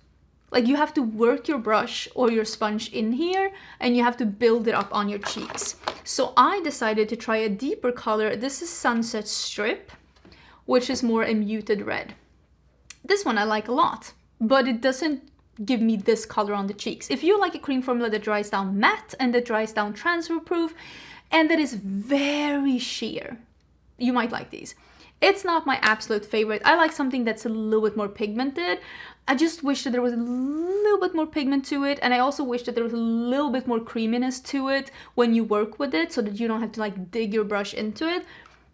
like you have to work your brush or your sponge in here, and you have to build it up on your cheeks. So I decided to try a deeper color. This is Sunset Strip, which is more a muted red. This one I like a lot, but it doesn't give me this color on the cheeks. If you like a cream formula that dries down matte and that dries down transfer proof and that is very sheer, you might like these. It's not my absolute favorite. I like something that's a little bit more pigmented. I just wish that there was a little bit more pigment to it, and I also wish that there was a little bit more creaminess to it when you work with it, so that you don't have to like dig your brush into it.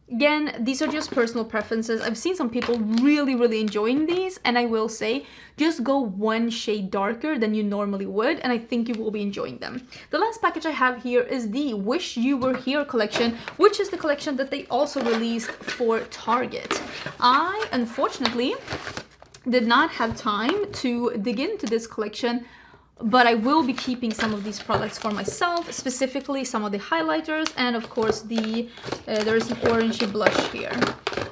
Again, these are just personal preferences. I've seen some people really, really enjoying these, and I will say, just go one shade darker than you normally would, and I think you will be enjoying them. The last package I have here is the Wish You Were Here collection, which is the collection that they also released for Target. I, unfortunately, did not have time to dig into this collection, but I will be keeping some of these products for myself, specifically some of the highlighters, and of course there's an orangey blush here.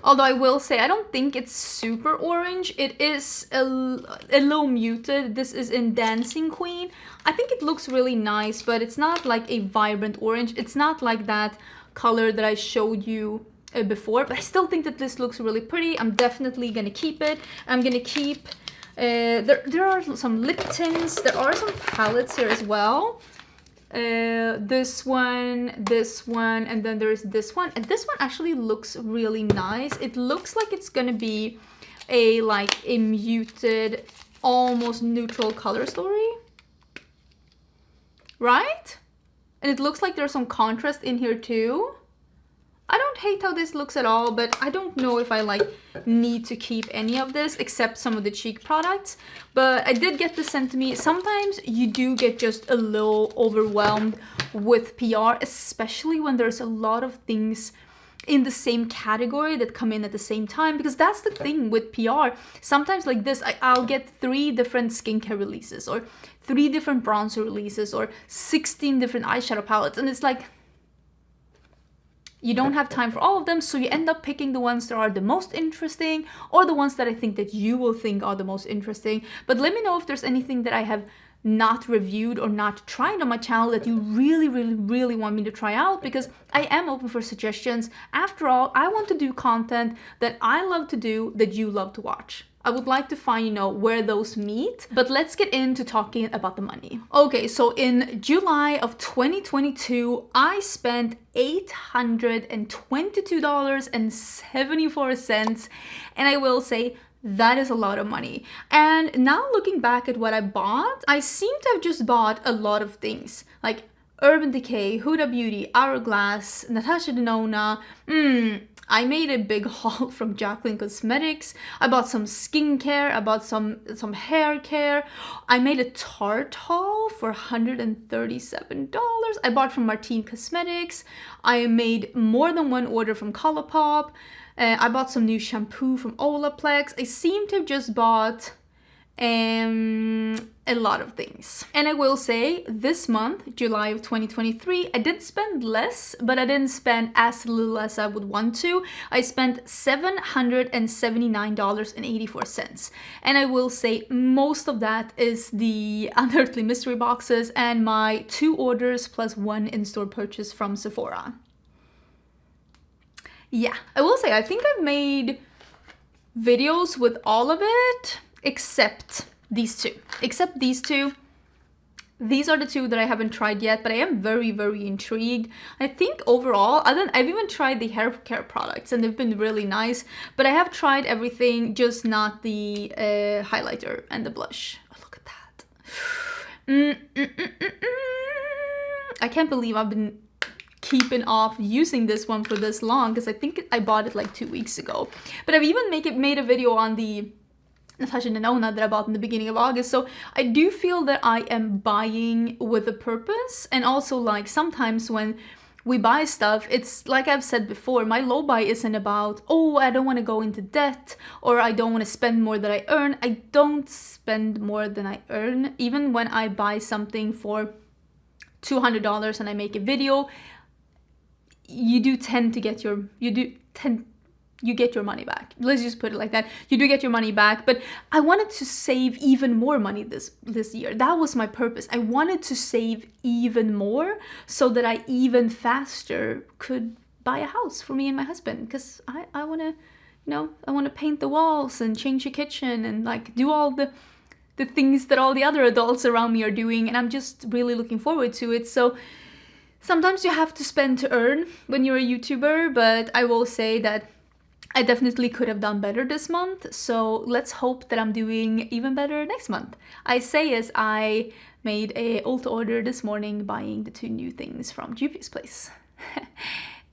Although I will say I don't think it's super orange. It is a little muted. This is in Dancing Queen. I think it looks really nice, but it's not like a vibrant orange. It's not like that color that I showed you before, but I still think that this looks really pretty. I'm definitely gonna keep it. I'm gonna keep there are some lip tints. There are some palettes here as well. This one, and then there is this one. And this one actually looks really nice. It looks like it's gonna be a muted, almost neutral color story, right? And it looks like there's some contrast in here too. I don't hate how this looks at all, but I don't know if I need to keep any of this except some of the cheek products. But I did get this sent to me. Sometimes you do get just a little overwhelmed with PR, especially when there's a lot of things in the same category that come in at the same time, because that's the thing with PR. Sometimes like this, I'll get 3 different skincare releases, or 3 different bronzer releases, or 16 different eyeshadow palettes, and it's like, you don't have time for all of them, so you end up picking the ones that are the most interesting, or the ones that I think that you will think are the most interesting. But let me know if there's anything that I have not reviewed or not tried on my channel that you really, really, really want me to try out, because I am open for suggestions. After all, I want to do content that I love to do, that you love to watch. I would like to find, where those meet. But let's get into talking about the money. Okay, so in July of 2022, I spent $822.74, and I will say that is a lot of money. And now looking back at what I bought, I seem to have just bought a lot of things, like Urban Decay, Huda Beauty, Hourglass, Natasha Denona. I made a big haul from Jaclyn Cosmetics. I bought some skincare. I bought some hair care. I made a Tarte haul for $137. I bought from Martine Cosmetics. I made more than one order from Colourpop. I bought some new shampoo from Olaplex. I seem to have just bought a lot of things. And I will say this month, July of 2023, I did spend less, but I didn't spend as little as I would want to. I spent $779.84. And I will say most of that is the Unearthly Mystery Boxes and my 2 orders plus 1 in-store purchase from Sephora. Yeah, I will say I think I've made videos with all of it except these two. These are the 2 that I haven't tried yet, but I am very, very intrigued. I think overall, I've even tried the hair care products and they've been really nice, but I have tried everything, just not the highlighter and the blush. Oh, look at that. I can't believe I've been keeping off using this one for this long, because I think I bought it like 2 weeks ago. But I've even made a video on the Natasha Denona that I bought in the beginning of August. So I do feel that I am buying with a purpose. And also, like, sometimes when we buy stuff, it's like I've said before, my low buy isn't about, oh, I don't want to go into debt or I don't want to spend more than I earn. I don't spend more than I earn. Even when I buy something for $200 and I make a video, you do tend to get your you get your money back. Let's just put it like that. You do get your money back, but I wanted to save even more money this year. That was my purpose. I wanted to save even more so that I even faster could buy a house for me and my husband, because I want to, I want to paint the walls and change the kitchen and like do all the things that all the other adults around me are doing, and I'm just really looking forward to it. So sometimes you have to spend to earn when you're a YouTuber, but I will say that I definitely could have done better this month, so let's hope that I'm doing even better next month. I say as I made a Ulta order this morning, buying the 2 new things from Juvia's place.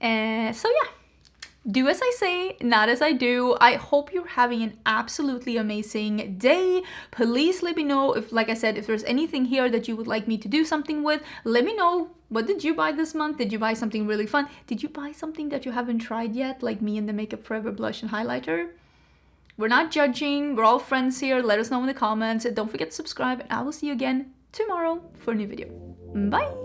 So yeah, do as I say, not as I do. I hope you're having an absolutely amazing day. Please let me know if, like I said, if there's anything here that you would like me to do something with. Let me know. What did you buy this month? Did you buy something really fun? Did you buy something that you haven't tried yet, like me and the Makeup Forever blush and highlighter? We're not judging. We're all friends here. Let us know in the comments. Don't forget to subscribe, and I will see you again tomorrow for a new video. Bye!